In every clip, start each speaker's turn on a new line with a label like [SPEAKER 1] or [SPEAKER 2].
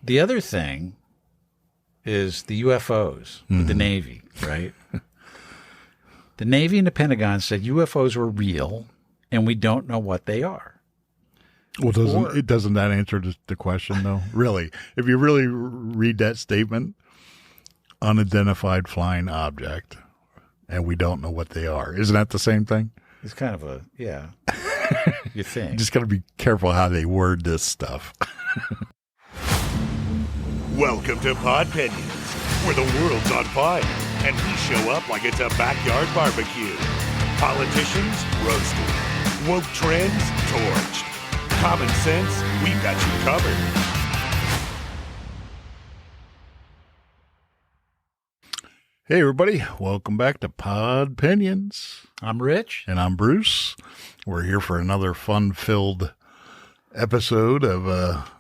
[SPEAKER 1] The other thing is the UFOs with the Navy, right? The Navy and the Pentagon said UFOs were real, and we don't know what they are.
[SPEAKER 2] Well, doesn't that answer the question, though? Really? If you really read that statement, unidentified flying object, and we don't know what they are. Isn't that the same thing?
[SPEAKER 1] It's kind of a, yeah, you think.
[SPEAKER 2] Just got to be careful how they word this stuff.
[SPEAKER 3] Welcome to Podpinions, where the world's on fire, and we show up like it's a backyard barbecue. Politicians roasted. Woke trends torched. Common sense, we've got you covered.
[SPEAKER 2] Hey, everybody. Welcome back to Podpinions.
[SPEAKER 1] I'm Rich.
[SPEAKER 2] And I'm Bruce. We're here for another fun-filled episode of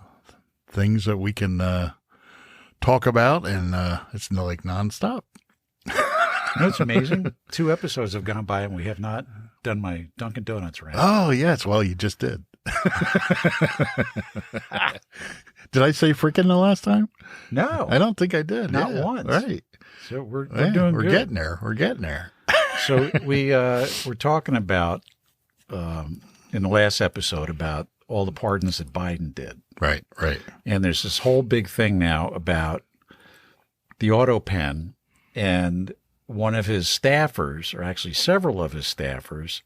[SPEAKER 2] things that we can talk about, and it's like nonstop.
[SPEAKER 1] That's amazing. 2 episodes have gone by, and we have not done my Dunkin' Donuts rant.
[SPEAKER 2] Oh, yes. Well, you just did. Did I say freaking the last time?
[SPEAKER 1] No.
[SPEAKER 2] I don't think I did.
[SPEAKER 1] Not once.
[SPEAKER 2] Right.
[SPEAKER 1] So we're doing
[SPEAKER 2] we're
[SPEAKER 1] good.
[SPEAKER 2] Getting there. We're getting there.
[SPEAKER 1] So we're talking about, in the last episode, about all the pardons that Biden did.
[SPEAKER 2] Right.
[SPEAKER 1] And there's this whole big thing now about the auto pen, and one of his staffers, or actually several of his staffers,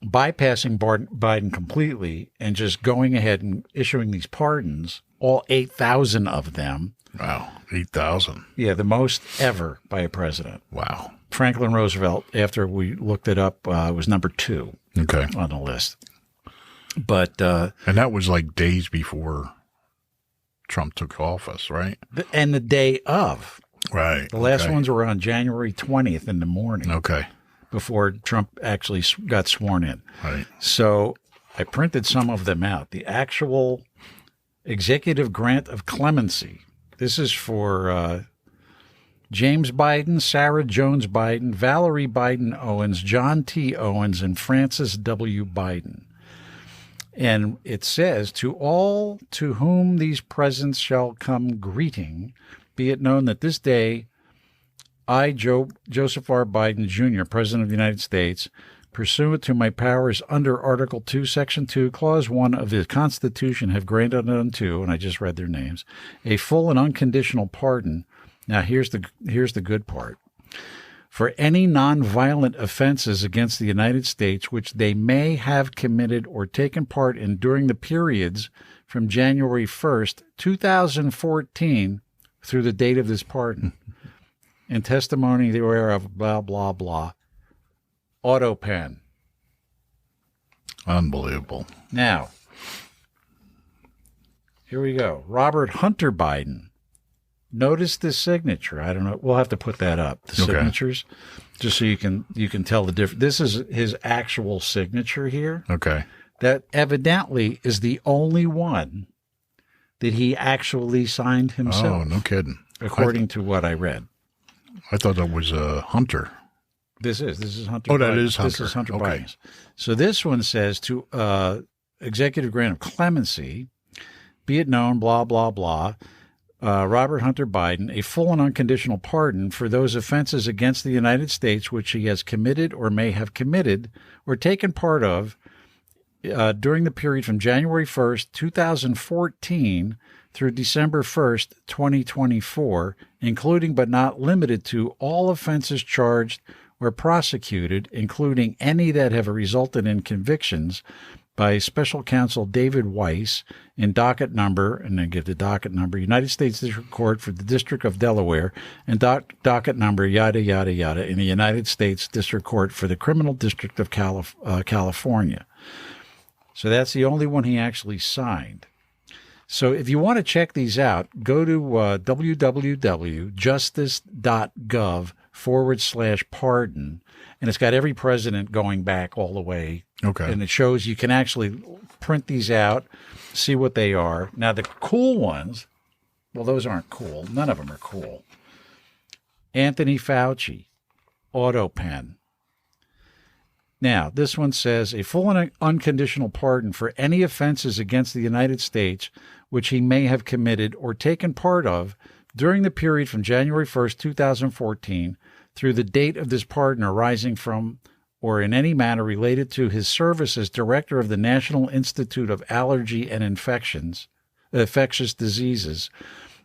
[SPEAKER 1] bypassing Biden completely and just going ahead and issuing these pardons, all 8,000 of them.
[SPEAKER 2] Wow, 8,000.
[SPEAKER 1] Yeah, the most ever by a president.
[SPEAKER 2] Wow.
[SPEAKER 1] Franklin Roosevelt, after we looked it up, was number 2 on the list. But
[SPEAKER 2] and that was like days before Trump took office, right?
[SPEAKER 1] And the day of.
[SPEAKER 2] Right.
[SPEAKER 1] The last ones were on January 20th in the morning.
[SPEAKER 2] Okay.
[SPEAKER 1] Before Trump actually got sworn in.
[SPEAKER 2] Right.
[SPEAKER 1] So I printed some of them out. The actual executive grant of clemency. This is for James Biden, Sarah Jones Biden, Valerie Biden Owens, John T. Owens, and Francis W. Biden. And it says, to all to whom these presents shall come greeting, be it known that this day I, Joseph R. Biden, Jr., President of the United States, pursuant to my powers under Article 2, Section 2, Clause 1 of the Constitution, have granted unto, and I just read their names, a full and unconditional pardon. Now, here's the good part. For any nonviolent offenses against the United States which they may have committed or taken part in during the periods from January 1st, 2014, through the date of this pardon, and testimony thereof, blah, blah, blah. Auto pen.
[SPEAKER 2] Unbelievable.
[SPEAKER 1] Now, here we go. Robert Hunter Biden. Notice this signature. I don't know. We'll have to put that up, the signatures, just so you can tell the difference. This is his actual signature here.
[SPEAKER 2] Okay.
[SPEAKER 1] That evidently is the only one that he actually signed himself.
[SPEAKER 2] Oh, no kidding.
[SPEAKER 1] According to what I read.
[SPEAKER 2] I thought that was Hunter.
[SPEAKER 1] This is Hunter.
[SPEAKER 2] Oh, that
[SPEAKER 1] Biden.
[SPEAKER 2] is Hunter.
[SPEAKER 1] This is Hunter
[SPEAKER 2] Okay.
[SPEAKER 1] Biden's. So this one says to executive grant of clemency, be it known, blah, blah, blah, Robert Hunter Biden, a full and unconditional pardon for those offenses against the United States which he has committed or may have committed or taken part of during the period from January 1st, 2014 through December 1st, 2024, including but not limited to all offenses charged or prosecuted, including any that have resulted in convictions by Special Counsel David Weiss in docket number, and then give the docket number, United States District Court for the District of Delaware, and docket number, yada, yada, yada, in the United States District Court for the Criminal District of California. So that's the only one he actually signed. So if you want to check these out, go to www.justice.gov/pardon, and it's got every president going back all the way.
[SPEAKER 2] Okay.
[SPEAKER 1] And it shows you can actually print these out, see what they are. Now, the cool ones, well, those aren't cool. None of them are cool. Anthony Fauci, auto pen. Now, this one says a full and unconditional pardon for any offenses against the United States which he may have committed or taken part of during the period from January 1st, 2014 through the date of this pardon arising from or in any manner related to his service as director of the National Institute of Allergy and Infectious Diseases,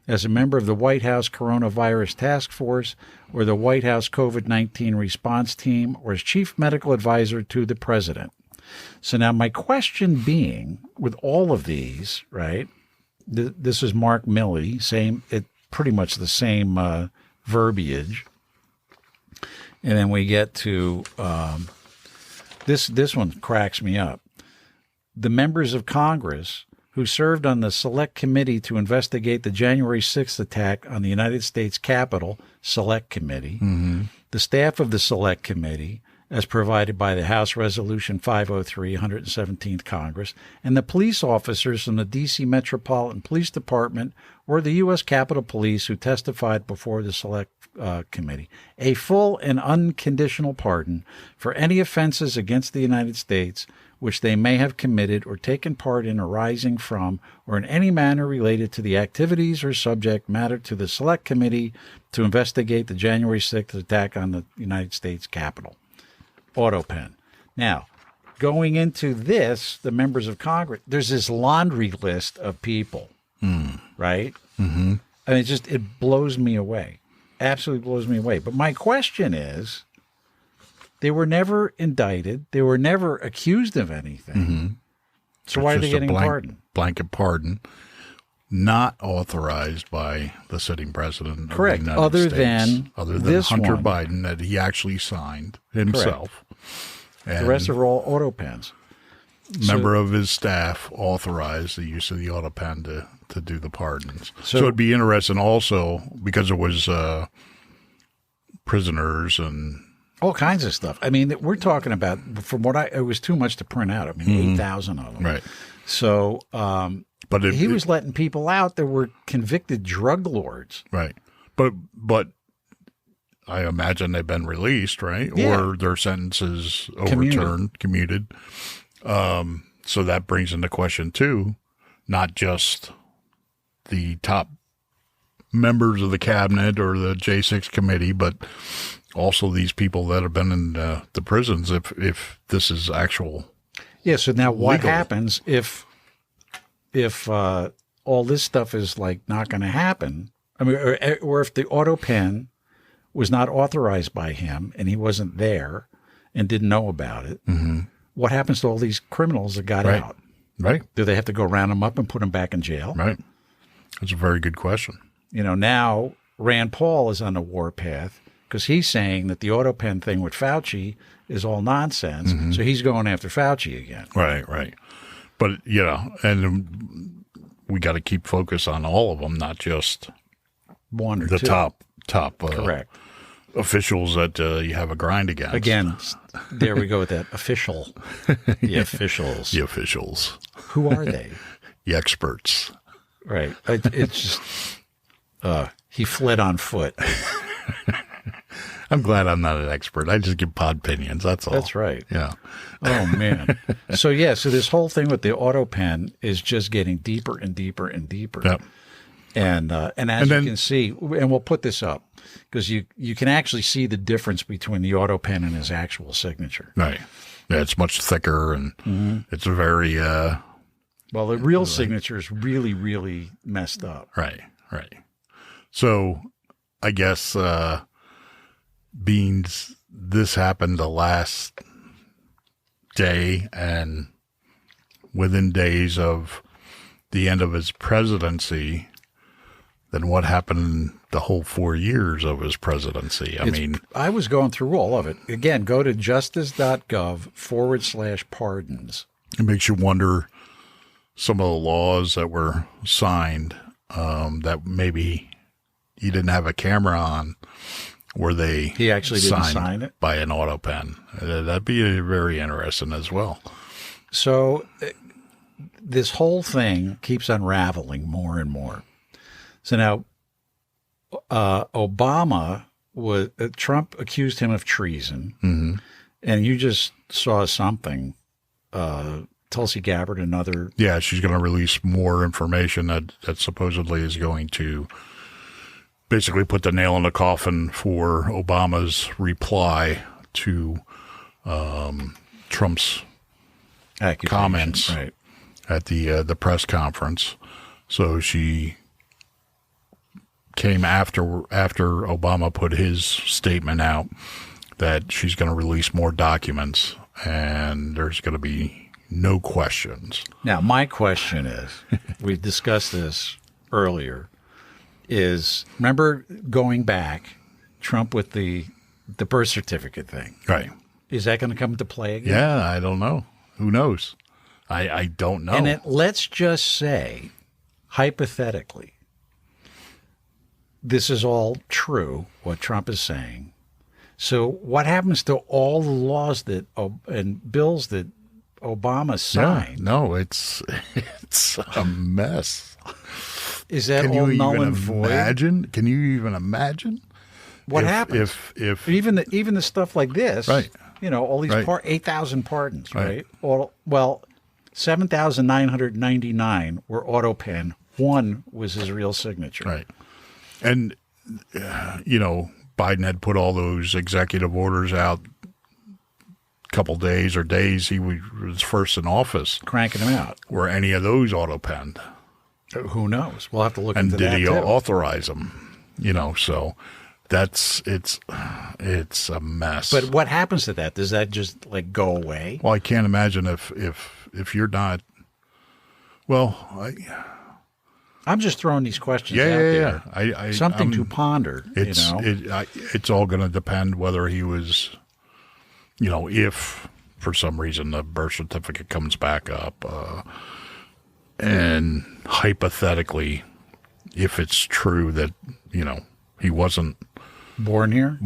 [SPEAKER 1] as a member of the White House Coronavirus Task Force or the White House COVID-19 Response Team, or as chief medical advisor to the president. So now my question being, with all of these, right, this is Mark Milley, pretty much the same verbiage. And then we get to this one cracks me up. The members of Congress who served on the Select Committee to investigate the January 6th attack on the United States Capitol, Select Committee, the staff of the Select Committee, as provided by the House Resolution 503, 117th Congress, and the police officers from the D.C. Metropolitan Police Department or the U.S. Capitol Police who testified before the Select Committee. A full and unconditional pardon for any offenses against the United States which they may have committed or taken part in arising from or in any manner related to the activities or subject matter to the Select Committee to investigate the January 6th attack on the United States Capitol. Autopen. Now, going into this, the members of Congress, there's this laundry list of people, right? Mm-hmm. I mean, it blows me away. Absolutely blows me away. But my question is, they were never indicted. They were never accused of anything. Mm-hmm. So why are they getting a pardon?
[SPEAKER 2] Blanket pardon, not authorized by the sitting president
[SPEAKER 1] Correct.
[SPEAKER 2] of the United States. Other than
[SPEAKER 1] this
[SPEAKER 2] Hunter
[SPEAKER 1] one.
[SPEAKER 2] Biden, that he actually signed himself.
[SPEAKER 1] The rest are all autopens.
[SPEAKER 2] Member of his staff authorized the use of the autopen to do the pardons. So it'd be interesting also, because it was prisoners and
[SPEAKER 1] all kinds of stuff. I mean, we're talking about, from what it was too much to print out. I mean, 8,000 of them.
[SPEAKER 2] Right.
[SPEAKER 1] So, but he was letting people out that were convicted drug lords.
[SPEAKER 2] Right. But I imagine they've been released, right?
[SPEAKER 1] Yeah.
[SPEAKER 2] Or their sentences overturned, commuted. So that brings into question, too, not just the top members of the cabinet or the J6 committee, but also these people that have been in the prisons, if this is actual. Yeah. So now what happens if all this stuff is like not going to happen? I mean, or if the autopen was not authorized by him and he wasn't there and didn't know about it, what happens to all these criminals that got out? Right.
[SPEAKER 1] Do they have to go round them up and put them back in jail?
[SPEAKER 2] Right. That's a very good question.
[SPEAKER 1] You know, now Rand Paul is on the warpath because he's saying that the autopen thing with Fauci is all nonsense. So he's going after Fauci again.
[SPEAKER 2] Right. But, you know, and we got to keep focus on all of them, not just
[SPEAKER 1] one or
[SPEAKER 2] the
[SPEAKER 1] two.
[SPEAKER 2] top
[SPEAKER 1] Correct.
[SPEAKER 2] officials that you have a grind against.
[SPEAKER 1] Again, there we go with that official. The officials.
[SPEAKER 2] The officials.
[SPEAKER 1] Who are they?
[SPEAKER 2] The experts.
[SPEAKER 1] Right. It's just he fled on foot.
[SPEAKER 2] I'm glad I'm not an expert. I just give Podpinions. That's all.
[SPEAKER 1] That's right.
[SPEAKER 2] Yeah.
[SPEAKER 1] Oh, man. So this whole thing with the autopen is just getting deeper and deeper and deeper.
[SPEAKER 2] Yep.
[SPEAKER 1] And as you can see, and we'll put this up, because you can actually see the difference between the autopen and his actual signature.
[SPEAKER 2] Right. Yeah, it's much thicker, and it's a very
[SPEAKER 1] well, the real signature is really, really messed up.
[SPEAKER 2] Right. So I guess being this happened the last day and within days of the end of his presidency, then what happened the whole 4 years of his presidency?
[SPEAKER 1] I was going through all of it. Again, go to justice.gov/pardons.
[SPEAKER 2] It makes you wonder some of the laws that were signed that maybe he didn't have a camera on, where he actually didn't sign it by an autopen. That'd be very interesting as well.
[SPEAKER 1] So this whole thing keeps unraveling more and more. So now Trump accused him of treason, And you just saw something, Tulsi Gabbard, another.
[SPEAKER 2] Yeah, she's going to release more information that supposedly is going to basically put the nail in the coffin for Obama's reply to Trump's comments at the press conference. So she came after Obama put his statement out that she's going to release more documents and there's going to be no questions.
[SPEAKER 1] Now, my question is, we discussed this earlier, is remember going back, Trump with the birth certificate thing.
[SPEAKER 2] Right.
[SPEAKER 1] Is that going to come into play again?
[SPEAKER 2] Yeah, I don't know. Who knows? I don't know.
[SPEAKER 1] And let's just say, hypothetically, this is all true, what Trump is saying. So what happens to all the laws and bills that Obama signed?
[SPEAKER 2] Yeah, no, it's a mess.
[SPEAKER 1] Is that all null and
[SPEAKER 2] void? Can you even imagine?
[SPEAKER 1] What happens?
[SPEAKER 2] If
[SPEAKER 1] even the stuff like this,
[SPEAKER 2] right?
[SPEAKER 1] All these 8,000 pardons, right? Well, 7,999 were auto pen. One was his real signature,
[SPEAKER 2] right? And Biden had put all those executive orders out a couple days he was first in office,
[SPEAKER 1] cranking them out.
[SPEAKER 2] Were any of those auto penned?
[SPEAKER 1] Who knows? We'll have to look into that.
[SPEAKER 2] And did he authorize them? So it's a mess.
[SPEAKER 1] But what happens to that? Does that just go away?
[SPEAKER 2] Well, I can't imagine if you're not. Well,
[SPEAKER 1] I'm just throwing these questions out there.
[SPEAKER 2] Yeah.
[SPEAKER 1] Something to ponder.
[SPEAKER 2] It's all going to depend whether he was, if for some reason the birth certificate comes back up, and hypothetically, if it's true that he wasn't
[SPEAKER 1] born here,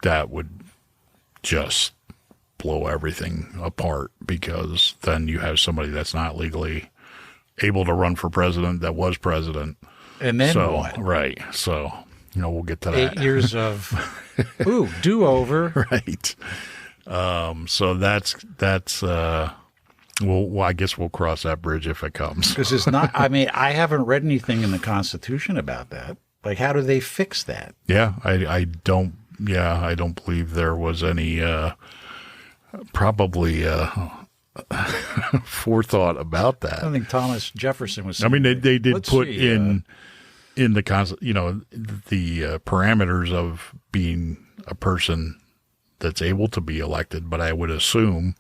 [SPEAKER 2] that would just blow everything apart, because then you have somebody that's not legally able to run for president that was president.
[SPEAKER 1] And then what?
[SPEAKER 2] Right. So, we'll get to that.
[SPEAKER 1] 8 years of, do-over.
[SPEAKER 2] Right. So that's well, I guess we'll cross that bridge if it comes.
[SPEAKER 1] Because it's not, I haven't read anything in the Constitution about that. How do they fix that?
[SPEAKER 2] Yeah, I don't believe there was any probably forethought about that.
[SPEAKER 1] I don't think Thomas Jefferson was.
[SPEAKER 2] They did put in the the parameters of being a person that's able to be elected, but I would assume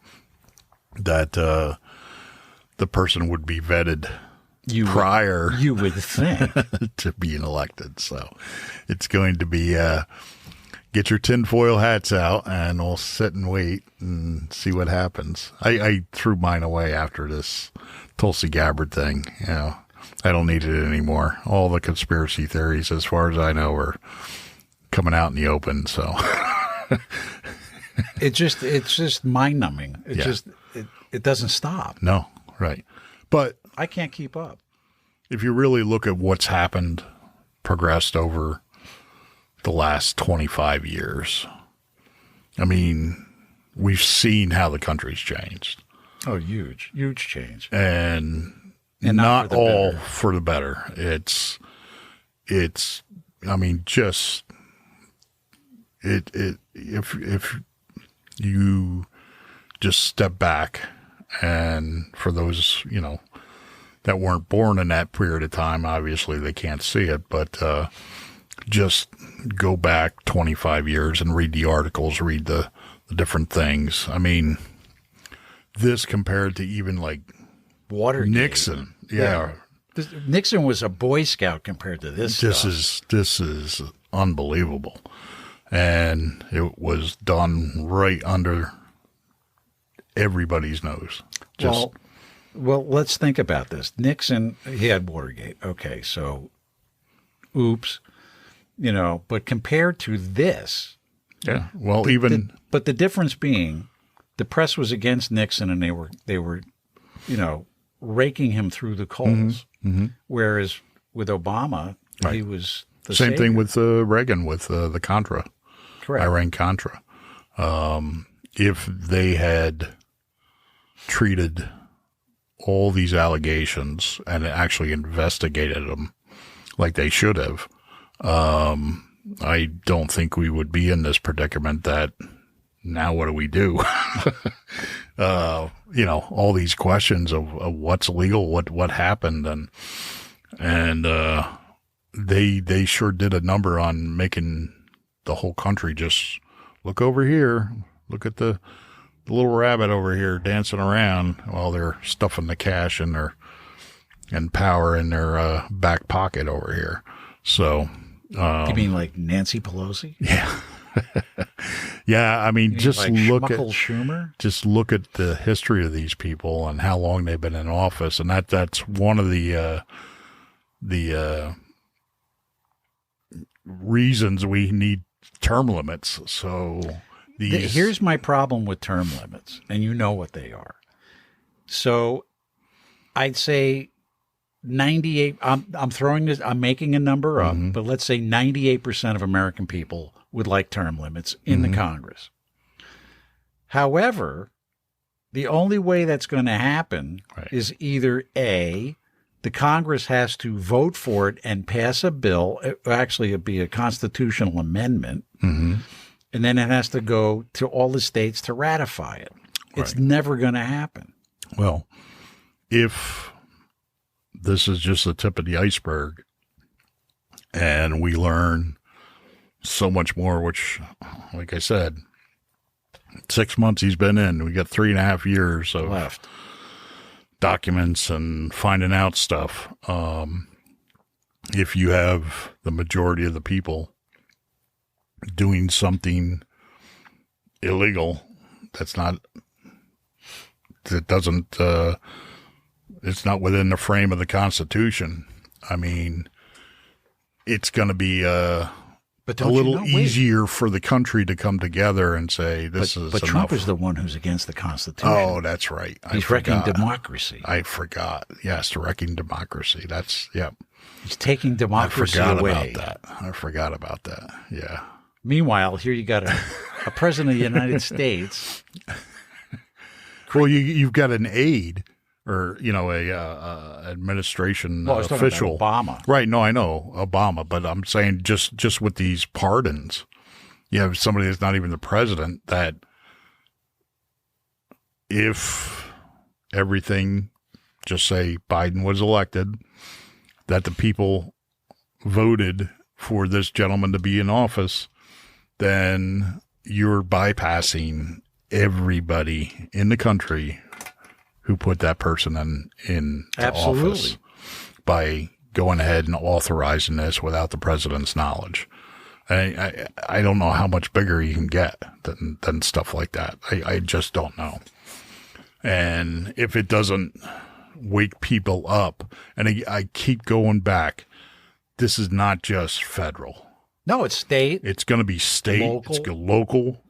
[SPEAKER 2] that the person would be vetted prior.
[SPEAKER 1] You would think
[SPEAKER 2] to being elected. So it's going to be. Get your tinfoil hats out, and we'll sit and wait and see what happens. I threw mine away after this Tulsi Gabbard thing. I don't need it anymore. All the conspiracy theories, as far as I know, are coming out in the open. So
[SPEAKER 1] it's just mind numbing. It doesn't stop.
[SPEAKER 2] No, right. But
[SPEAKER 1] I can't keep up.
[SPEAKER 2] If you really look at what's happened, progressed over the last 25 years. We've seen how the country's changed.
[SPEAKER 1] Oh, huge change.
[SPEAKER 2] And not all for the better. If you just step back, and for those, that weren't born in that period of time, obviously they can't see it, but, just go back 25 years and read the articles, read the different things. This compared to even
[SPEAKER 1] Watergate.
[SPEAKER 2] Nixon. Yeah.
[SPEAKER 1] Nixon was a Boy Scout compared to this stuff.
[SPEAKER 2] This is unbelievable. And it was done right under everybody's nose.
[SPEAKER 1] Well, let's think about this. Nixon, he had Watergate. Okay, so oops. But compared to this,
[SPEAKER 2] yeah. Well,
[SPEAKER 1] but the difference being, the press was against Nixon, and they were, raking him through the coals.
[SPEAKER 2] Mm-hmm.
[SPEAKER 1] Whereas with Obama, he was the
[SPEAKER 2] same
[SPEAKER 1] savior.
[SPEAKER 2] thing with Reagan with the Contra.
[SPEAKER 1] Correct.
[SPEAKER 2] Iran-Contra. If they had treated all these allegations and actually investigated them like they should have, I don't think we would be in this predicament that now what do we do? All these questions of what's legal, what happened, and they sure did a number on making the whole country just look over here, look at the little rabbit over here dancing around while they're stuffing the cash in and power in their back pocket over here. So,
[SPEAKER 1] you mean like Nancy Pelosi?
[SPEAKER 2] Yeah. Yeah, I mean, just
[SPEAKER 1] like
[SPEAKER 2] look at
[SPEAKER 1] Schumer?
[SPEAKER 2] Just look at the history of these people and how long they've been in office, and that's one of the reasons we need term limits. So
[SPEAKER 1] here's my problem with term limits, and you know what they are. So I'd say 98. I'm making a number up, but let's say 98% of American people would like term limits in the Congress. However, the only way that's going to happen is either A, the Congress has to vote for it and pass a bill. Actually, it'd be a constitutional amendment. And then it has to go to all the states to ratify it. It's never going to happen.
[SPEAKER 2] Well, if this is just the tip of the iceberg and we learn so much more, which, like I said, 6 months he's been in, we got 3.5 years of
[SPEAKER 1] left.
[SPEAKER 2] Documents and finding out stuff. If you have the majority of the people doing something illegal, it's not within the frame of the Constitution. I mean, it's going to be a little easier for the country to come together and say this is
[SPEAKER 1] But
[SPEAKER 2] enough.
[SPEAKER 1] Trump is the one who's against the Constitution.
[SPEAKER 2] Oh, that's right.
[SPEAKER 1] He's wrecking democracy.
[SPEAKER 2] I forgot. Yes, wrecking democracy. That's, yeah.
[SPEAKER 1] He's taking democracy away.
[SPEAKER 2] I forgot about that. Yeah.
[SPEAKER 1] Meanwhile, here you got a president of the United States.
[SPEAKER 2] Well, you've got an aide or, a administration official.
[SPEAKER 1] Obama.
[SPEAKER 2] Right. No, I know Obama, but I'm saying just with these pardons, you have somebody that's not even the president, that if everything, just say Biden was elected, that the people voted for this gentleman to be in office, then you're bypassing everybody in the country who put that person in office by going ahead and authorizing this without the president's knowledge. I don't know how much bigger you can get than stuff like that. I just don't know. And if it doesn't wake people up, and I keep going back, this is not just federal.
[SPEAKER 1] No, it's state.
[SPEAKER 2] It's going to be state.
[SPEAKER 1] Local.
[SPEAKER 2] It's local.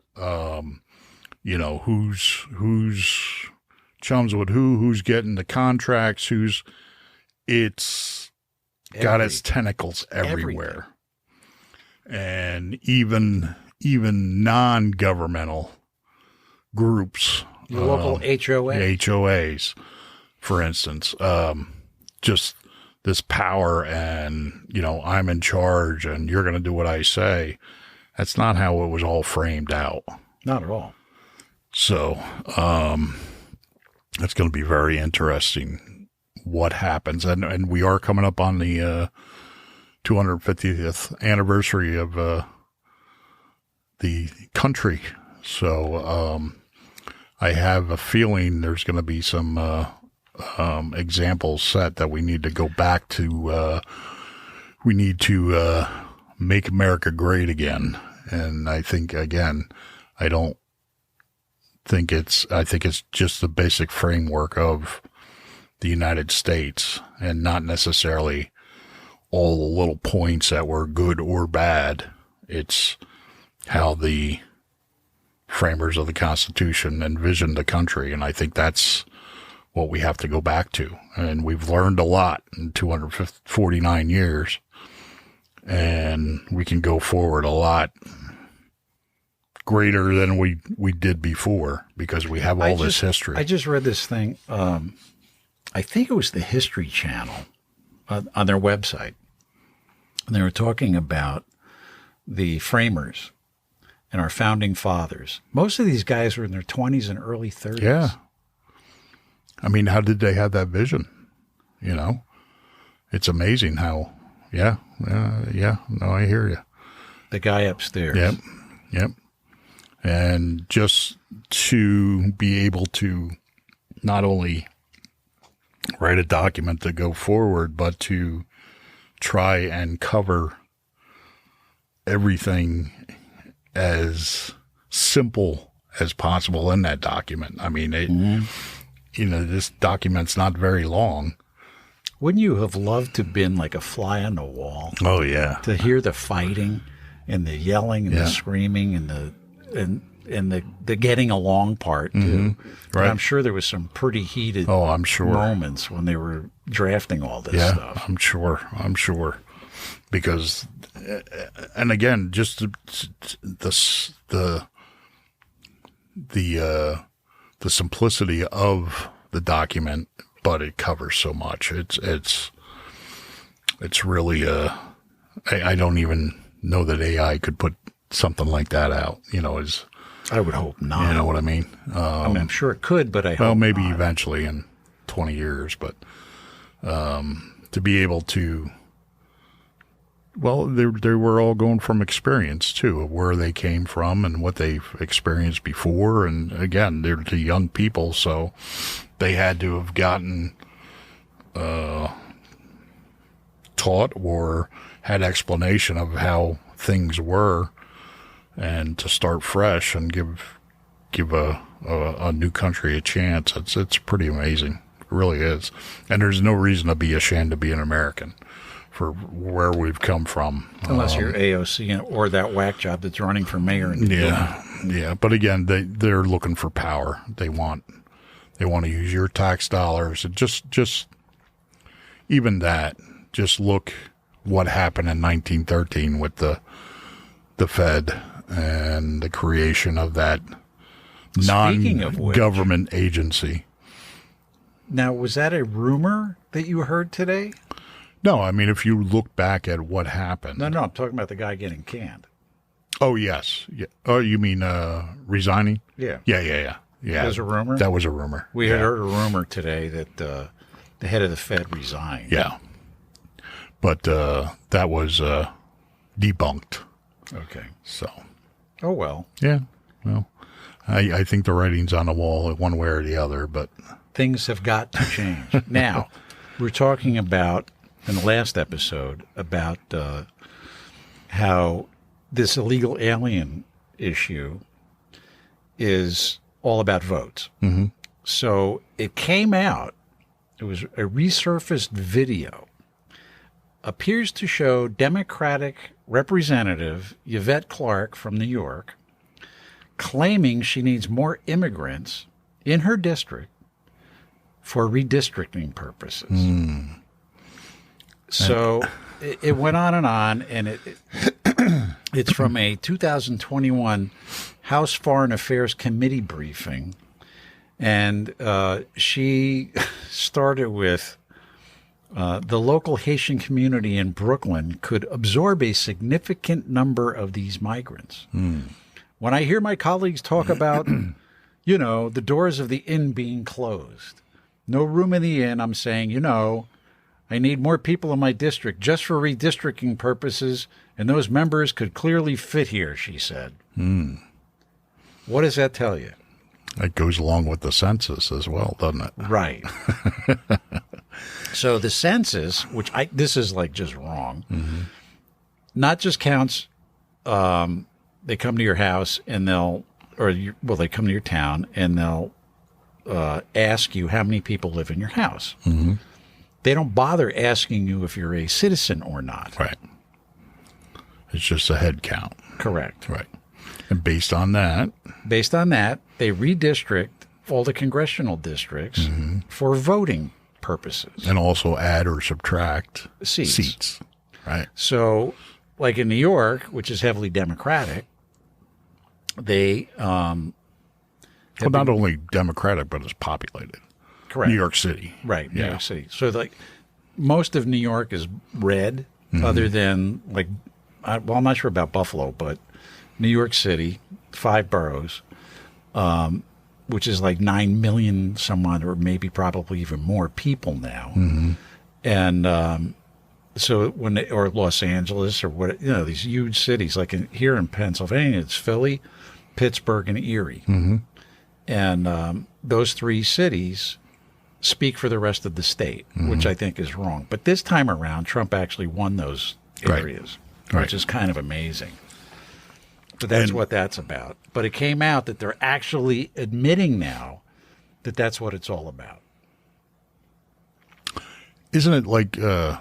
[SPEAKER 2] Who's chums with who's getting the contracts, it's got its tentacles everywhere. And even non-governmental groups,
[SPEAKER 1] your local
[SPEAKER 2] HOAs, for instance, just this power and, I'm in charge and you're going to do what I say. That's not how it was all framed out.
[SPEAKER 1] Not at all. So,
[SPEAKER 2] it's going to be very interesting what happens. And we are coming up on the 250th anniversary of the country. So I have a feeling there's going to be some examples set that we need to go back to. We need to make America great again. And I think, again, I think it's just the basic framework of the United States and not necessarily all the little points that were good or bad. It's how the framers of the Constitution envisioned the country. And I think that's what we have to go back to. And we've learned a lot in 249 years, and we can go forward a lot greater than we did before because we have all this history.
[SPEAKER 1] I just read this thing. I think it was the History Channel on their website. And they were talking about the framers and our founding fathers. Most of these guys were in their 20s and early 30s.
[SPEAKER 2] Yeah. I mean, how did they have that vision? You know, it's amazing how, no, I hear you.
[SPEAKER 1] The guy upstairs.
[SPEAKER 2] Yep. And just to be able to not only write a document to go forward, but to try and cover everything as simple as possible in that document. I mean, this document's not very long.
[SPEAKER 1] Wouldn't you have loved to have been like a fly on the wall?
[SPEAKER 2] Oh, yeah.
[SPEAKER 1] To hear the fighting and the yelling and the screaming and the getting along part, too. Right. I'm sure there was some pretty heated moments when they were drafting all this stuff.
[SPEAKER 2] I'm sure. Because, and again, just the simplicity of the document, but it covers so much. It's really I don't even know that AI could put something like that out.
[SPEAKER 1] I would hope not.
[SPEAKER 2] You know what I mean?
[SPEAKER 1] I'm sure it could, but I hope
[SPEAKER 2] maybe
[SPEAKER 1] not.
[SPEAKER 2] Eventually in 20 years, but to be able to. Well, they were all going from experience, too, of where they came from and what they've experienced before. And, again, they're the young people, so they had to have gotten taught or had explanation of how things were and to start fresh and give a new country a chance. It's pretty amazing. It really is. And there's no reason to be ashamed to be an American. For where we've come from.
[SPEAKER 1] Unless you're AOC or that whack job that's running for mayor.
[SPEAKER 2] Yeah. But again, they're looking for power. They want to use your tax dollars. And just even that, just look what happened in 1913 with the Fed and the creation of that non-government agency.
[SPEAKER 1] Now, was that a rumor that you heard today?
[SPEAKER 2] No, I mean, if you look back at what happened.
[SPEAKER 1] No, I'm talking about the guy getting canned.
[SPEAKER 2] Oh, yes. Yeah. Oh, you mean resigning?
[SPEAKER 1] Yeah.
[SPEAKER 2] Yeah.
[SPEAKER 1] That was a rumor?
[SPEAKER 2] That was a rumor.
[SPEAKER 1] We had heard a rumor today that the head of the Fed resigned.
[SPEAKER 2] Yeah. But that was debunked.
[SPEAKER 1] Okay.
[SPEAKER 2] So.
[SPEAKER 1] Oh, well.
[SPEAKER 2] Yeah. Well, I think the writing's on the wall one way or the other, but.
[SPEAKER 1] Things have got to change. Now, we're talking about, in the last episode, about how this illegal alien issue is all about votes. Mm-hmm. So it came out, it was a resurfaced video, appears to show Democratic Representative Yvette Clarke from New York claiming she needs more immigrants in her district for redistricting purposes. Mm. So it went on, and it's from a 2021 House Foreign Affairs Committee briefing, and she started with, the local Haitian community in Brooklyn could absorb a significant number of these migrants. Mm. When I hear my colleagues talk about, the doors of the inn being closed, no room in the inn, I'm saying, I need more people in my district just for redistricting purposes, and those members could clearly fit here, she said. Mm. What does that tell you?
[SPEAKER 2] It goes along with the census as well, doesn't it?
[SPEAKER 1] Right. So the census, which this is like just wrong, not just counts, they come to your house and they come to your town and they'll ask you how many people live in your house. Mm-hmm. They don't bother asking you if you're a citizen or not.
[SPEAKER 2] Right. It's just a head count.
[SPEAKER 1] Correct.
[SPEAKER 2] Right. And based on that,
[SPEAKER 1] they redistrict all the congressional districts for voting purposes.
[SPEAKER 2] And also add or subtract seats. Right.
[SPEAKER 1] So, like in New York, which is heavily Democratic, They
[SPEAKER 2] well, not only Democratic, but it's populated.
[SPEAKER 1] correct
[SPEAKER 2] New York City.
[SPEAKER 1] right New
[SPEAKER 2] Yeah.
[SPEAKER 1] York City. So like most of New York is red, other than like I'm not sure about Buffalo, but New York City, 5 boroughs, which is like 9 million some odd, or maybe probably even more people now. And so or Los Angeles or what, these huge cities like here in Pennsylvania, it's Philly, Pittsburgh, and Erie. And those 3 cities speak for the rest of the state, which I think is wrong. But this time around, Trump actually won those areas, which is kind of amazing. But that's what that's about. But it came out that they're actually admitting now that that's what it's all about.
[SPEAKER 2] Isn't it like, I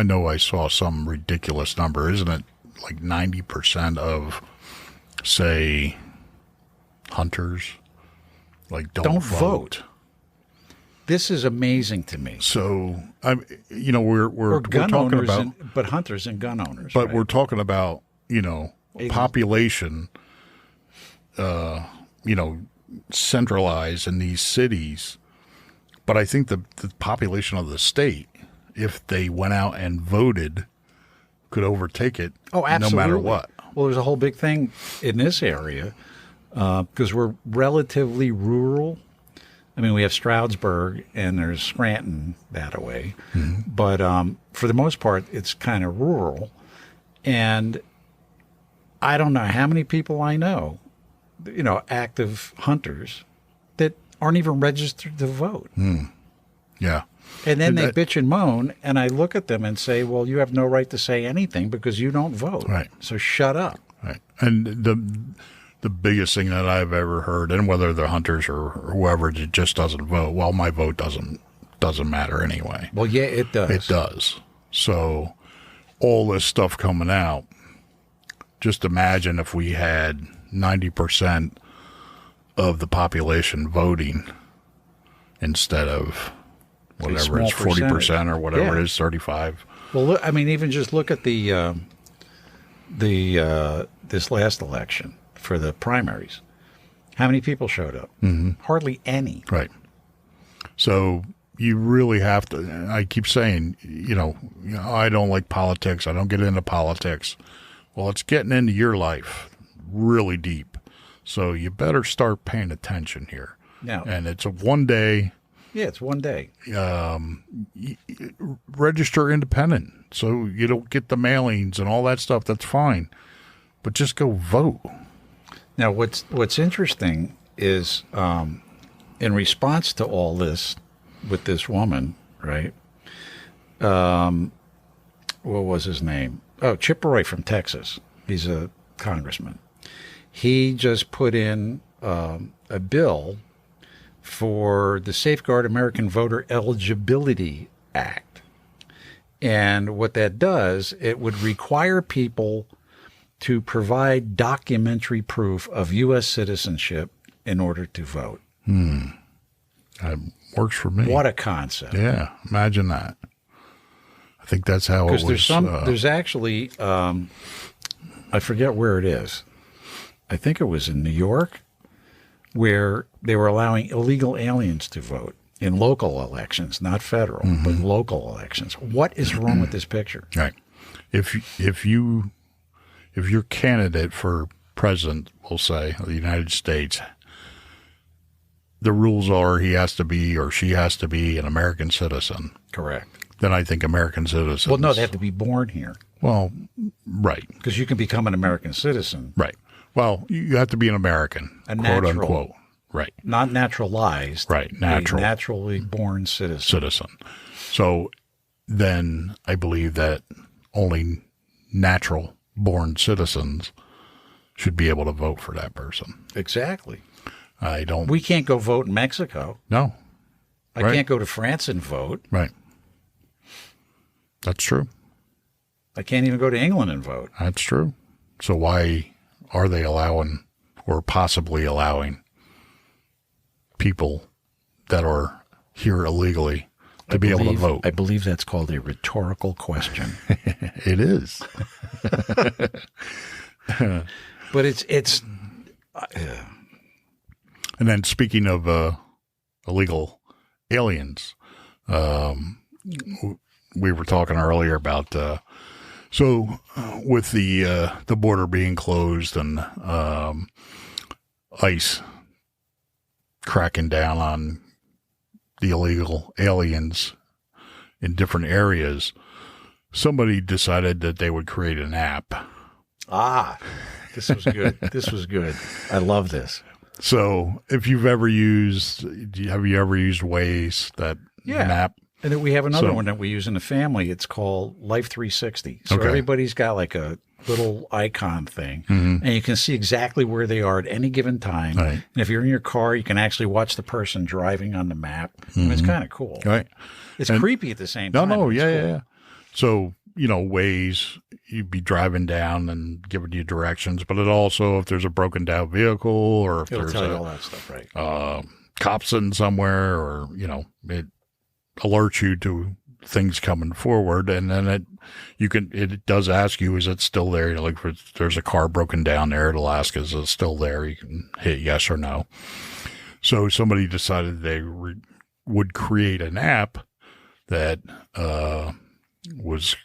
[SPEAKER 2] know I saw some ridiculous number, isn't it like 90% of, say, hunters, like don't vote?
[SPEAKER 1] This is amazing to me.
[SPEAKER 2] So, we're
[SPEAKER 1] gun
[SPEAKER 2] talking
[SPEAKER 1] owners,
[SPEAKER 2] about,
[SPEAKER 1] but hunters and gun owners.
[SPEAKER 2] but
[SPEAKER 1] right?
[SPEAKER 2] we're talking about, population, centralized in these cities. But I think the population of the state, if they went out and voted, could overtake it.
[SPEAKER 1] Oh, absolutely.
[SPEAKER 2] No matter what.
[SPEAKER 1] Well, there's a whole big thing in this area because we're relatively rural. I mean, we have Stroudsburg and there's Scranton that way. But for the most part, it's kind of rural. And I don't know how many people I know, active hunters that aren't even registered to vote.
[SPEAKER 2] Yeah.
[SPEAKER 1] And then they bitch and moan, and I look at them and say, well, you have no right to say anything because you don't vote.
[SPEAKER 2] Right.
[SPEAKER 1] So shut up.
[SPEAKER 2] Right. And the biggest thing that I've ever heard, and whether they're hunters or whoever, it just doesn't vote. Well, my vote doesn't matter anyway.
[SPEAKER 1] Well, yeah, it does.
[SPEAKER 2] It does. So all this stuff coming out, just imagine if we had 90% of the population voting instead of whatever it's 40% or whatever it is, 35.
[SPEAKER 1] Well, look, I mean, even just look at the this last election for the primaries. How many people showed up? Hardly any.
[SPEAKER 2] Right. So you really have to. I keep saying, I don't like politics. I don't get into politics. Well, it's getting into your life really deep. So you better start paying attention here.
[SPEAKER 1] Now,
[SPEAKER 2] and it's a one day.
[SPEAKER 1] Yeah, it's one day.
[SPEAKER 2] Register independent so you don't get the mailings and all that stuff. That's fine. But just go vote.
[SPEAKER 1] Now, what's interesting is in response to all this with this woman, right? What was his name? Oh, Chip Roy from Texas. He's a congressman. He just put in a bill for the Safeguard American Voter Eligibility Act. And what that does, it would require people to provide documentary proof of U.S. citizenship in order to vote.
[SPEAKER 2] That works for me.
[SPEAKER 1] What a concept.
[SPEAKER 2] Yeah, imagine that. I think that's how it was.
[SPEAKER 1] Because there's actually, I forget where it is. I think it was in New York, where they were allowing illegal aliens to vote in local elections, not federal, but local elections. What is wrong with this picture?
[SPEAKER 2] Right. If your candidate for president, we'll say, of the United States, the rules are he has to be or she has to be an American citizen.
[SPEAKER 1] Correct.
[SPEAKER 2] Then I think American citizens.
[SPEAKER 1] Well, no, they have to be born here.
[SPEAKER 2] Well, right.
[SPEAKER 1] Because you can become an American citizen.
[SPEAKER 2] Right. Well, you have to be an American, quote unquote. Right.
[SPEAKER 1] Not naturalized.
[SPEAKER 2] Right. Natural.
[SPEAKER 1] A naturally born citizen.
[SPEAKER 2] So then I believe that only natural born citizens should be able to vote for that person.
[SPEAKER 1] Exactly.
[SPEAKER 2] I don't.
[SPEAKER 1] We can't go vote in Mexico.
[SPEAKER 2] No.
[SPEAKER 1] I can't go to France and vote.
[SPEAKER 2] Right. That's true.
[SPEAKER 1] I can't even go to England and vote.
[SPEAKER 2] That's true. So why are they allowing or possibly allowing people that are here illegally to be able to vote?
[SPEAKER 1] I believe that's called a rhetorical question.
[SPEAKER 2] It is.
[SPEAKER 1] But it's
[SPEAKER 2] And then speaking of illegal aliens, we were talking earlier about with the border being closed and ICE cracking down on the illegal aliens in different areas, somebody decided that they would create an app.
[SPEAKER 1] This was good. This was good. I love this.
[SPEAKER 2] So if you've ever used, have you ever used Waze, that map?
[SPEAKER 1] And then we have another one that we use in the family. It's called Life 360. So everybody's got like a little icon thing, and you can see exactly where they are at any given time. Right. And if you're in your car, you can actually watch the person driving on the map. And it's kind of cool.
[SPEAKER 2] Right.
[SPEAKER 1] It's creepy at the same time.
[SPEAKER 2] Yeah. So, Waze, you'd be driving down and giving you directions, but it also, if there's a broken down vehicle or if
[SPEAKER 1] it'll
[SPEAKER 2] there's
[SPEAKER 1] tell you all that stuff, right?
[SPEAKER 2] Cops in somewhere, or, it alerts you to things coming forward. And then it does ask you, is it still there? Like, if there's a car broken down there, it'll ask, is it still there? You can hit yes or no. So somebody decided they would create an app that was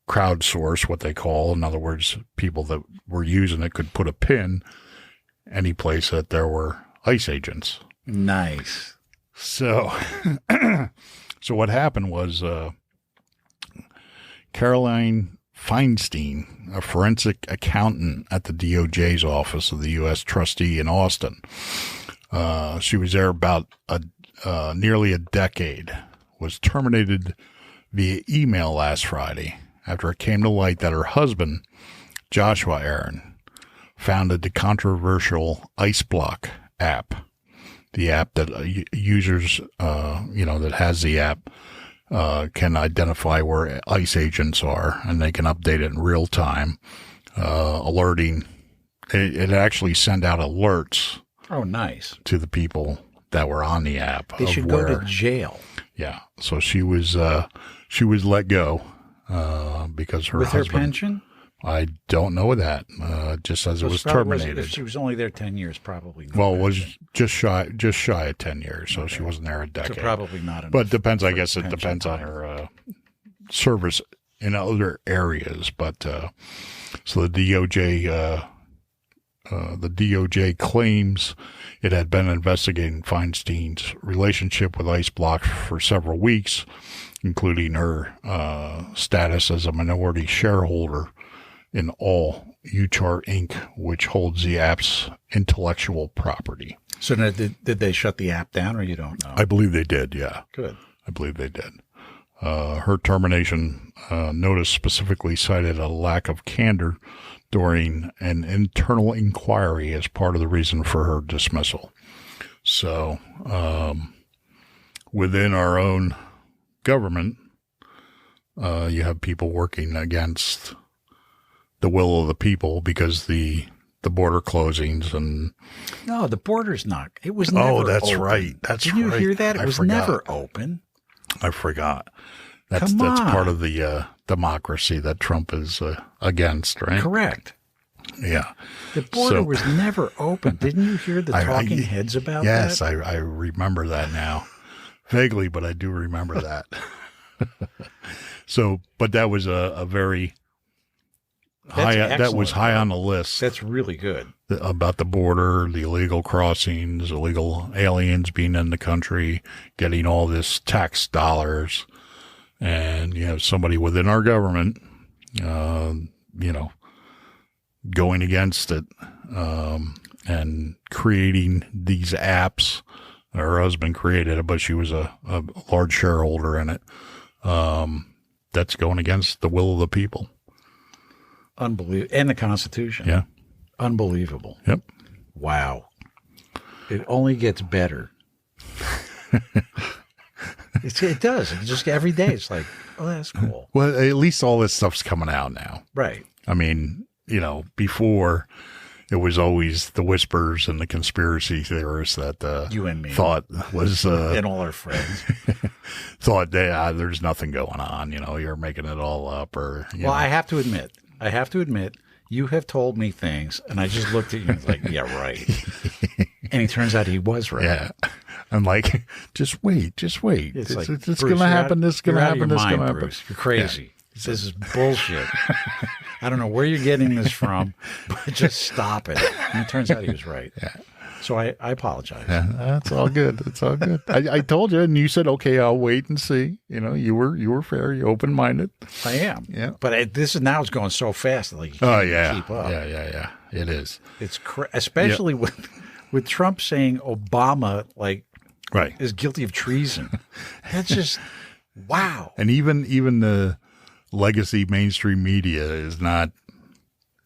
[SPEAKER 2] crowdsourced, what they call. In other words, people that were using it could put a pin any place that there were ICE agents.
[SPEAKER 1] Nice.
[SPEAKER 2] So, so what happened was Caroline Feinstein, a forensic accountant at the DOJ's office of the U.S. trustee in Austin, she was there about nearly a decade, was terminated via email last Friday after it came to light that her husband, Joshua Aaron, founded the controversial Ice Block app. The app that users, that has the app, can identify where ICE agents are, and they can update it in real time, alerting. It actually sent out alerts.
[SPEAKER 1] Oh, nice.
[SPEAKER 2] To the people that were on the app.
[SPEAKER 1] They should go to jail.
[SPEAKER 2] Yeah. So she was let go because her husband.
[SPEAKER 1] With her pension?
[SPEAKER 2] I don't know that. Just as it was terminated.
[SPEAKER 1] If she was only there 10 years, probably not.
[SPEAKER 2] Well, it was just shy of 10 years, so she wasn't there a decade.
[SPEAKER 1] So probably not enough.
[SPEAKER 2] But it depends. I guess it depends on her service in other areas. But so the DOJ claims it had been investigating Feinstein's relationship with Ice Block for several weeks, including her status as a minority shareholder in All UChart Inc., which holds the app's intellectual property.
[SPEAKER 1] So now, did they shut the app down, or you don't know?
[SPEAKER 2] I believe they did, yeah.
[SPEAKER 1] Good.
[SPEAKER 2] I believe they did. Her termination notice specifically cited a lack of candor during an internal inquiry as part of the reason for her dismissal. So, within our own government, you have people working against the will of the people because the border closings and...
[SPEAKER 1] No, the border's not. It was never
[SPEAKER 2] open. Oh, that's
[SPEAKER 1] open.
[SPEAKER 2] right. That's
[SPEAKER 1] Did
[SPEAKER 2] right.
[SPEAKER 1] you hear that? It was never open.
[SPEAKER 2] I forgot. That's part of the democracy that Trump is against, right?
[SPEAKER 1] Correct.
[SPEAKER 2] Yeah.
[SPEAKER 1] The border was never open. Didn't you hear the talking heads about that?
[SPEAKER 2] Yes, I remember that now. Vaguely, but I do remember that. So, but that was a very high, that was high on the list.
[SPEAKER 1] That's really good.
[SPEAKER 2] About the border, the illegal crossings, illegal aliens being in the country, getting all this tax dollars. And you have somebody within our government, going against it, and creating these apps. Her husband created it, but she was a large shareholder in it. That's going against the will of the people.
[SPEAKER 1] Unbelievable. And the Constitution.
[SPEAKER 2] Yeah.
[SPEAKER 1] Unbelievable.
[SPEAKER 2] Yep.
[SPEAKER 1] Wow. It only gets better. It does. It's just every day. It's like, oh, that's cool.
[SPEAKER 2] Well, at least all this stuff's coming out now.
[SPEAKER 1] Right.
[SPEAKER 2] I mean, before it was always the whispers and the conspiracy theorists that
[SPEAKER 1] you and me
[SPEAKER 2] thought was
[SPEAKER 1] and all our friends
[SPEAKER 2] thought there's nothing going on. You're making it all up. Or
[SPEAKER 1] I have to admit, you have told me things, and I just looked at you and was like, yeah, right. And it turns out he was right.
[SPEAKER 2] Yeah. I'm like, just wait.
[SPEAKER 1] It's like,
[SPEAKER 2] It's
[SPEAKER 1] Bruce,
[SPEAKER 2] going to happen. This is going to happen. This is going to happen.
[SPEAKER 1] Bruce. You're crazy. Yeah. This is bullshit. I don't know where you're getting this from, but just stop it. And it turns out he was right.
[SPEAKER 2] Yeah.
[SPEAKER 1] So I apologize.
[SPEAKER 2] Yeah, that's all good. It's all good. I told you, and you said, okay, I'll wait and see. You know, you were fair. You open-minded.
[SPEAKER 1] I am.
[SPEAKER 2] Yeah.
[SPEAKER 1] But this is now it's going so fast that like you can't keep up.
[SPEAKER 2] Yeah. It is.
[SPEAKER 1] It's especially with Trump saying Obama is guilty of treason. That's just wow.
[SPEAKER 2] And even the legacy mainstream media is not.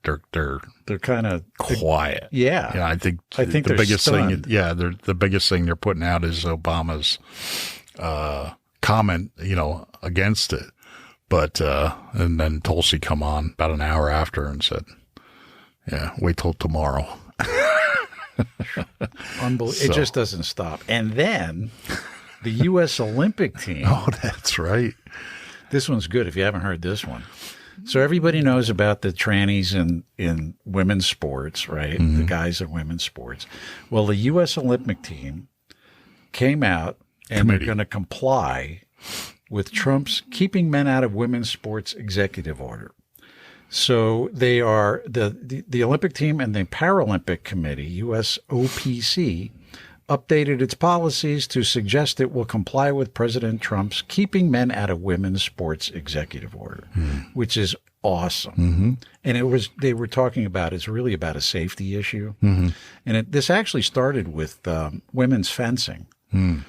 [SPEAKER 2] They're kind of quiet.
[SPEAKER 1] Yeah.
[SPEAKER 2] I think
[SPEAKER 1] the
[SPEAKER 2] biggest
[SPEAKER 1] stunned.
[SPEAKER 2] thing. The biggest thing they're putting out is Obama's comment, against it. But and then Tulsi come on about an hour after and said, "Yeah, wait till tomorrow."
[SPEAKER 1] Unbelievable! It just doesn't stop. And then the U.S. Olympic team.
[SPEAKER 2] Oh, that's right.
[SPEAKER 1] This one's good. If you haven't heard this one. So everybody knows about the trannies in women's sports, right? Mm-hmm. The guys in women's sports. Well, the U.S. Olympic team came out and they're going to comply with Trump's Keeping Men Out of Women's Sports executive order. So they are the Olympic team and the Paralympic Committee, USOPC, updated its policies to suggest it will comply with President Trump's Keeping Men Out of Women's Sports executive order, which is awesome. Mm-hmm. And they were talking about it's really about a safety issue. Mm-hmm. And this actually started with women's fencing. Mm.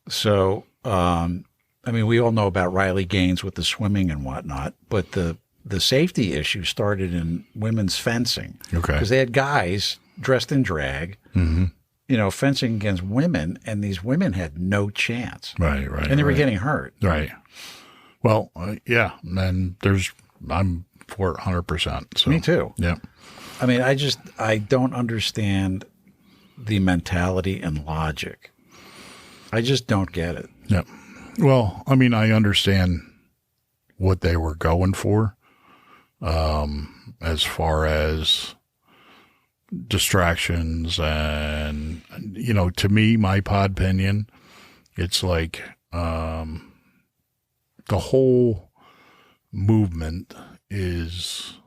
[SPEAKER 1] So, we all know about Riley Gaines with the swimming and whatnot, but the safety issue started in women's fencing. Okay. Because they had guys dressed in drag, fencing against women, and these women had no chance. Right. And they were getting hurt.
[SPEAKER 2] Right. Well, yeah, and I'm for it 100%. So.
[SPEAKER 1] Me too.
[SPEAKER 2] Yeah.
[SPEAKER 1] I don't understand the mentality and logic. I just don't get it.
[SPEAKER 2] Yeah. Well, I understand what they were going for, as far as distractions and, to me, my Podpinion, it's like the whole movement is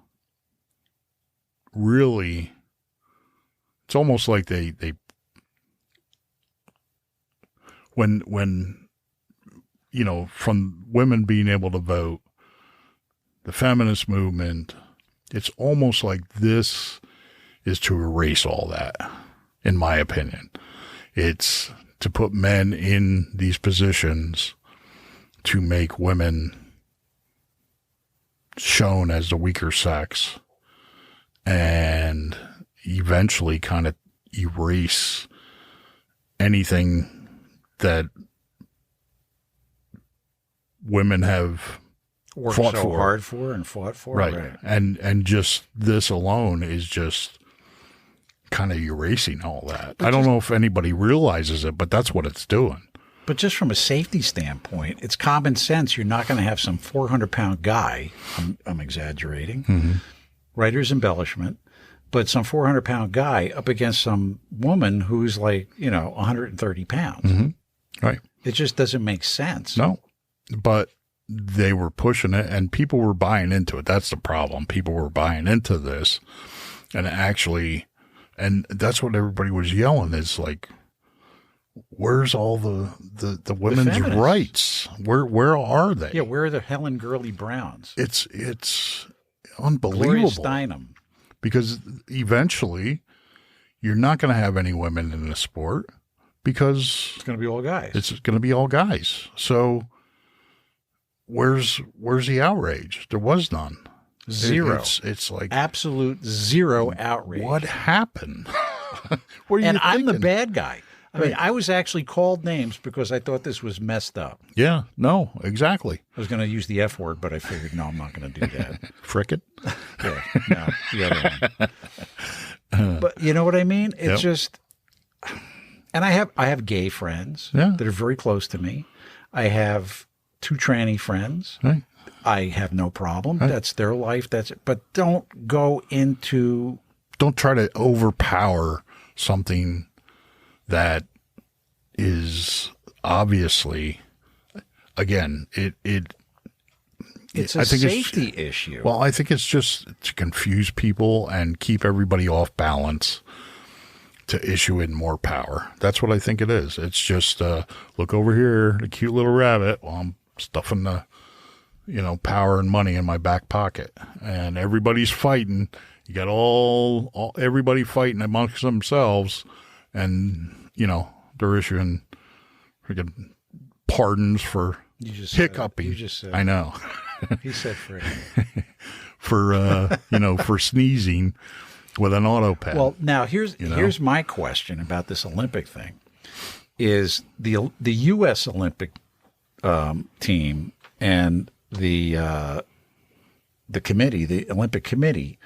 [SPEAKER 2] really, it's almost like they when from women being able to vote, the feminist movement, it's almost like this is to erase all that, in my opinion. It's to put men in these positions to make women shown as the weaker sex and eventually kind of erase anything that women have
[SPEAKER 1] worked so hard for and fought for.
[SPEAKER 2] Right. And just this alone is just kind of erasing all that. I don't know if anybody realizes it, but that's what it's doing.
[SPEAKER 1] But just from a safety standpoint, it's common sense. You're not going to have some 400-pound guy, I'm exaggerating, writer's embellishment, but some 400-pound guy up against some woman who's 130 pounds. Mm-hmm.
[SPEAKER 2] Right.
[SPEAKER 1] It just doesn't make sense.
[SPEAKER 2] No, but they were pushing it and people were buying into it. That's the problem. People were buying into this and and that's what everybody was yelling is like, where's all the women's rights? Where are they?
[SPEAKER 1] Yeah, where are the Helen Gurley Browns?
[SPEAKER 2] It's unbelievable.
[SPEAKER 1] Gloria Steinem.
[SPEAKER 2] Because eventually you're not going to have any women in the sport because
[SPEAKER 1] it's going to be all guys.
[SPEAKER 2] It's going to be all guys. So where's the outrage? There was none.
[SPEAKER 1] Zero.
[SPEAKER 2] It's like
[SPEAKER 1] absolute zero outrage.
[SPEAKER 2] What happened? What are you
[SPEAKER 1] and
[SPEAKER 2] thinking?
[SPEAKER 1] I'm the bad guy. I was actually called names because I thought this was messed up.
[SPEAKER 2] Yeah, no, exactly.
[SPEAKER 1] I was going to use the F word, but I figured, no, I'm not going to do that.
[SPEAKER 2] Frickin'?
[SPEAKER 1] Yeah, no, the other one. But you know what I mean? It's just, and I have gay friends that are very close to me. I have 2 tranny friends.
[SPEAKER 2] Right.
[SPEAKER 1] I have no problem. That's their life. That's it. But don't
[SPEAKER 2] try to overpower something that is obviously, again,
[SPEAKER 1] it's a safety issue.
[SPEAKER 2] Well, I think it's just to confuse people and keep everybody off balance to issue in more power. That's what I think it is. It's just, look over here, the cute little rabbit. Well, I'm stuffing the, power and money in my back pocket. And everybody's fighting. You got everybody fighting amongst themselves. And, they're issuing freaking pardons for hiccuping.
[SPEAKER 1] You just said.
[SPEAKER 2] I know.
[SPEAKER 1] He said for
[SPEAKER 2] for sneezing with an auto pad.
[SPEAKER 1] Well, now here's my question about this Olympic thing: is the U.S. Olympic team and the committee, the Olympic Committee,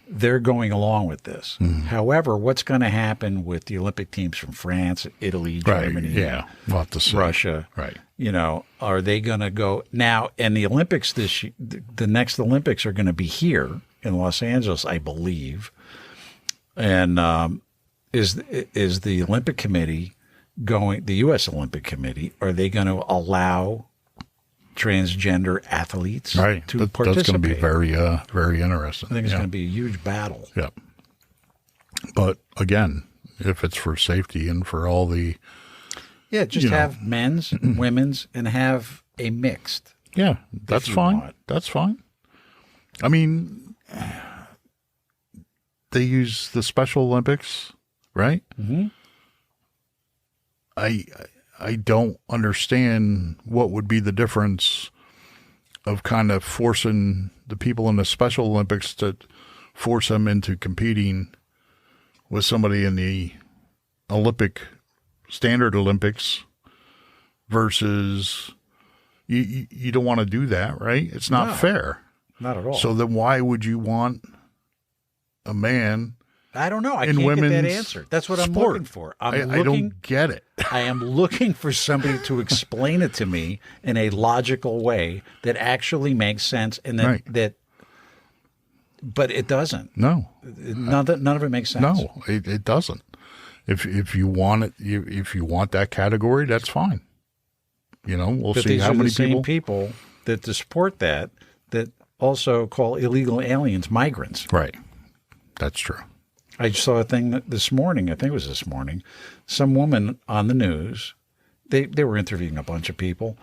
[SPEAKER 1] they're going along with this. Mm-hmm. However, what's going to happen with the Olympic teams from France, Italy, Germany,
[SPEAKER 2] we'll have to see.
[SPEAKER 1] Russia,
[SPEAKER 2] right?
[SPEAKER 1] Are they going to go now? And the Olympics the next Olympics are going to be here in Los Angeles, I believe. And is the Olympic Committee the U.S. Olympic Committee, are they going to allow transgender athletes to participate?
[SPEAKER 2] That's going to be very, very interesting.
[SPEAKER 1] I think it's going to be a huge battle.
[SPEAKER 2] Yeah. But again, if it's for safety and for all the...
[SPEAKER 1] Yeah, just have men's, women's, and have a mixed.
[SPEAKER 2] Yeah, that's fine. That's fine. I mean, they use the Special Olympics, right? Mm-hmm. I don't understand what would be the difference of kind of forcing the people in the Special Olympics to force them into competing with somebody in the standard Olympics versus you don't want to do that, right? It's not fair.
[SPEAKER 1] Not at all.
[SPEAKER 2] So then why would you want a man?
[SPEAKER 1] I don't know. I can't get that answer. That's what I'm looking for.
[SPEAKER 2] I don't get it.
[SPEAKER 1] I am looking for somebody to explain it to me in a logical way that actually makes sense, and but it doesn't.
[SPEAKER 2] No,
[SPEAKER 1] none of it makes sense.
[SPEAKER 2] No, it doesn't. If you want it, if you want that category, that's fine. We'll see how many
[SPEAKER 1] people that support that also call illegal aliens migrants.
[SPEAKER 2] Right. That's true.
[SPEAKER 1] I saw a thing this morning. I think it was this morning. Some woman on the news. They were interviewing a bunch of people,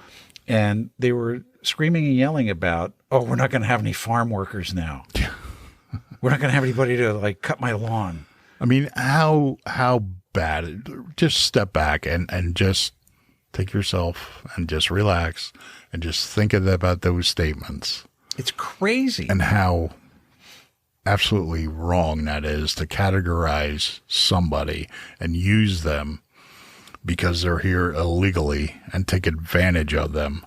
[SPEAKER 1] and they were screaming and yelling about, "Oh, we're not going to have any farm workers now. We're not going to have anybody to cut my lawn."
[SPEAKER 2] I mean, how bad? Just step back and just take yourself and just relax and just think about those statements.
[SPEAKER 1] It's crazy.
[SPEAKER 2] And how absolutely wrong that is to categorize somebody and use them because they're here illegally and take advantage of them.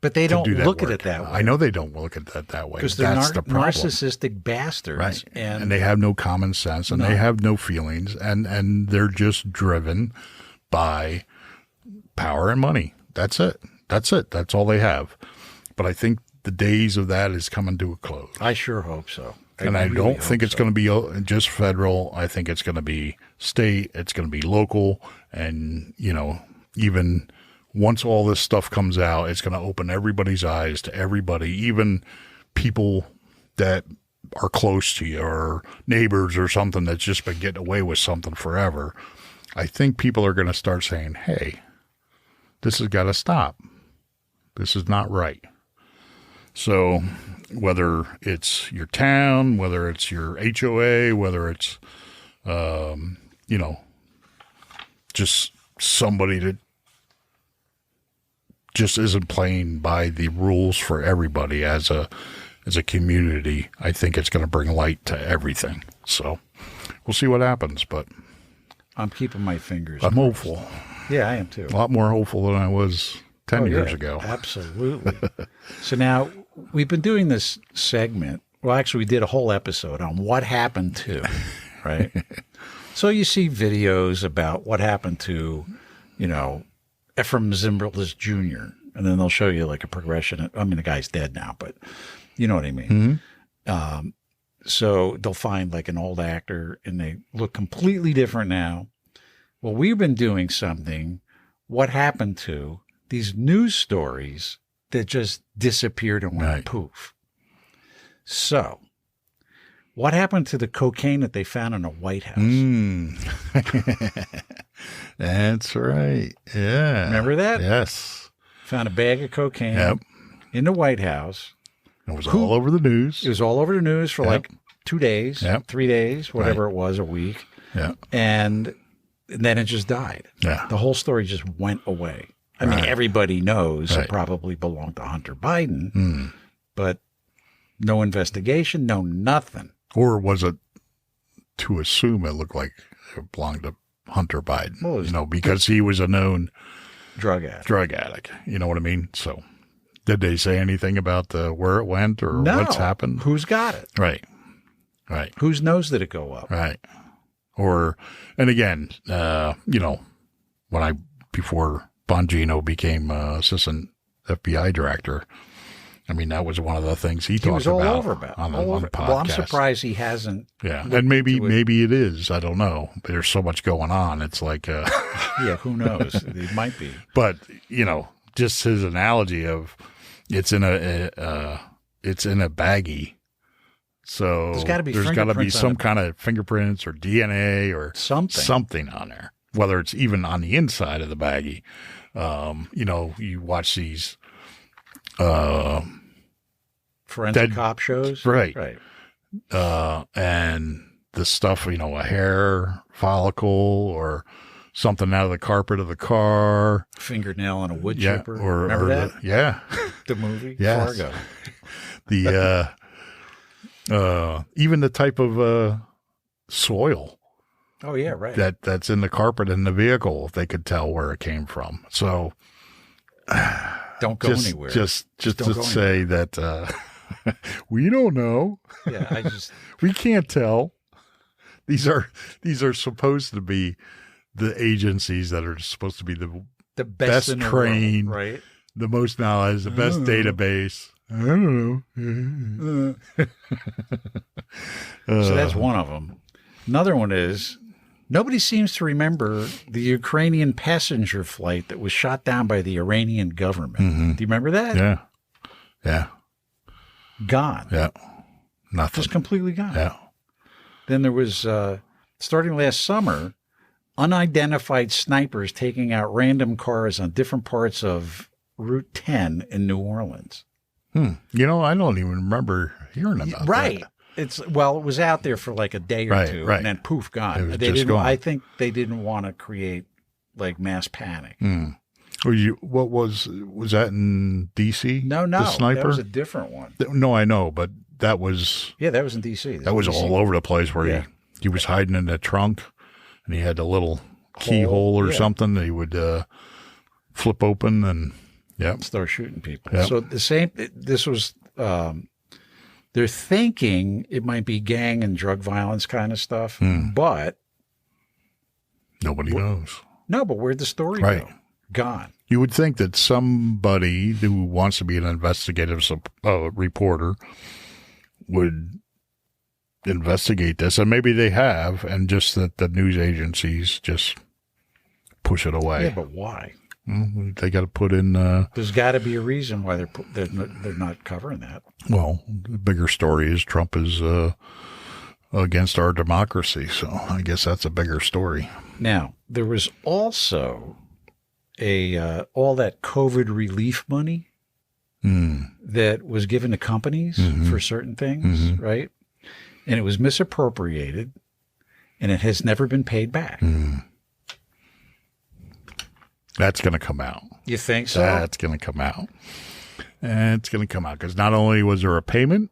[SPEAKER 1] But they don't look at it that way.
[SPEAKER 2] I know they don't look at that that way.
[SPEAKER 1] Because they're narcissistic bastards.
[SPEAKER 2] Right. And they have no common sense and they have no feelings and they're just driven by power and money. That's it. That's all they have. But I think the days of that is coming to a close.
[SPEAKER 1] I sure hope so.
[SPEAKER 2] I don't think it's going to be just federal. I think it's going to be state. It's going to be local. And, even once all this stuff comes out, it's going to open everybody's eyes to everybody, even people that are close to you or neighbors or something that's just been getting away with something forever. I think people are going to start saying, hey, this has got to stop. This is not right. So whether it's your town, whether it's your HOA, whether it's, just somebody that just isn't playing by the rules for everybody as a community, I think it's going to bring light to everything. So we'll see what happens, but
[SPEAKER 1] I'm keeping my fingers.
[SPEAKER 2] I'm hopeful.
[SPEAKER 1] Yeah, I am too.
[SPEAKER 2] A lot more hopeful than I was 10 years ago.
[SPEAKER 1] Absolutely. So now we've been doing this segment. Well, actually, we did a whole episode on what happened to, right? So you see videos about what happened to, Ephraim Zimbalist Jr. and then they'll show you like a progression. I mean, the guy's dead now, but you know what I mean. So they'll find like an old actor, and they look completely different now. Well, we've been doing something. What happened to these news stories that just disappeared and went poof? So, what happened to the cocaine that they found in a White House?
[SPEAKER 2] That's right. Yeah.
[SPEAKER 1] Remember that?
[SPEAKER 2] Yes.
[SPEAKER 1] Found a bag of cocaine in the White House.
[SPEAKER 2] It was all over the news.
[SPEAKER 1] It was all over the news for like 2 days, 3 days, whatever it was, a week.
[SPEAKER 2] Yeah.
[SPEAKER 1] And then it just died.
[SPEAKER 2] Yeah.
[SPEAKER 1] The whole story just went away. I mean, everybody knows it probably belonged to Hunter Biden, but no investigation, no nothing.
[SPEAKER 2] Or was it to assume it looked like it belonged to Hunter Biden? Well, because he was a known
[SPEAKER 1] drug addict.
[SPEAKER 2] You know what I mean? So did they say anything about where it went or what's happened?
[SPEAKER 1] Who's got it?
[SPEAKER 2] Right.
[SPEAKER 1] Whose nose did it go up?
[SPEAKER 2] Right. And again, before Bongino became assistant FBI director, I mean, that was one of the things he talked
[SPEAKER 1] about. He was
[SPEAKER 2] all
[SPEAKER 1] over about
[SPEAKER 2] on the podcast.
[SPEAKER 1] Well, I'm surprised he hasn't.
[SPEAKER 2] Yeah, and maybe it is. I don't know. There's so much going on. It's like,
[SPEAKER 1] yeah, who knows? It might be.
[SPEAKER 2] But just his analogy of it's in a baggie. So there's got to be some kind of fingerprints or DNA or something on there, whether it's even on the inside of the baggie. You watch these
[SPEAKER 1] forensic cop shows,
[SPEAKER 2] right? And the stuff, a hair follicle or something out of the carpet of the car,
[SPEAKER 1] fingernail on a wood chipper.
[SPEAKER 2] Remember that?
[SPEAKER 1] The movie
[SPEAKER 2] Fargo. Even the type of soil.
[SPEAKER 1] Oh yeah, right.
[SPEAKER 2] That's in the carpet in the vehicle. If they could tell where it came from, so
[SPEAKER 1] don't go anywhere.
[SPEAKER 2] Just to say that we don't know.
[SPEAKER 1] Yeah,
[SPEAKER 2] we can't tell. These are supposed to be the agencies that are supposed to be the best trained,
[SPEAKER 1] right?
[SPEAKER 2] The most knowledge, the best database. I don't know.
[SPEAKER 1] So that's one of them. Another one is nobody seems to remember the Ukrainian passenger flight that was shot down by the Iranian government.
[SPEAKER 2] Mm-hmm.
[SPEAKER 1] Do you remember that?
[SPEAKER 2] Yeah.
[SPEAKER 1] Gone.
[SPEAKER 2] Yeah. Nothing.
[SPEAKER 1] Just completely gone.
[SPEAKER 2] Yeah.
[SPEAKER 1] Then there was, starting last summer, unidentified snipers taking out random cars on different parts of Route 10 in New Orleans.
[SPEAKER 2] I don't even remember hearing about that.
[SPEAKER 1] It was out there for like a day or two, and then poof, gone.
[SPEAKER 2] Gone.
[SPEAKER 1] I think they didn't want to create like mass panic.
[SPEAKER 2] What was that in D.C.?
[SPEAKER 1] No,
[SPEAKER 2] the sniper?
[SPEAKER 1] That was a different one.
[SPEAKER 2] No, I know, but that was
[SPEAKER 1] that was in D.C.
[SPEAKER 2] That was all over the place where he was hiding in the trunk, and he had a little keyhole or something that he would flip open and
[SPEAKER 1] start shooting people.
[SPEAKER 2] Yep.
[SPEAKER 1] So this was. They're thinking it might be gang and drug violence kind of stuff, but
[SPEAKER 2] nobody knows.
[SPEAKER 1] No, but where'd the story go? Gone.
[SPEAKER 2] You would think that somebody who wants to be an investigative reporter would investigate this, and maybe they have, and just that the news agencies just push it away.
[SPEAKER 1] Yeah, but why?
[SPEAKER 2] They got to put in.
[SPEAKER 1] There's got to be a reason why they're not covering that.
[SPEAKER 2] Well, the bigger story is Trump is against our democracy, so I guess that's a bigger story.
[SPEAKER 1] Now there was also all that COVID relief money that was given to companies for certain things, right? And it was misappropriated, and it has never been paid back.
[SPEAKER 2] That's going to come out.
[SPEAKER 1] You think so?
[SPEAKER 2] That's going to come out. And it's going to come out because not only was there a payment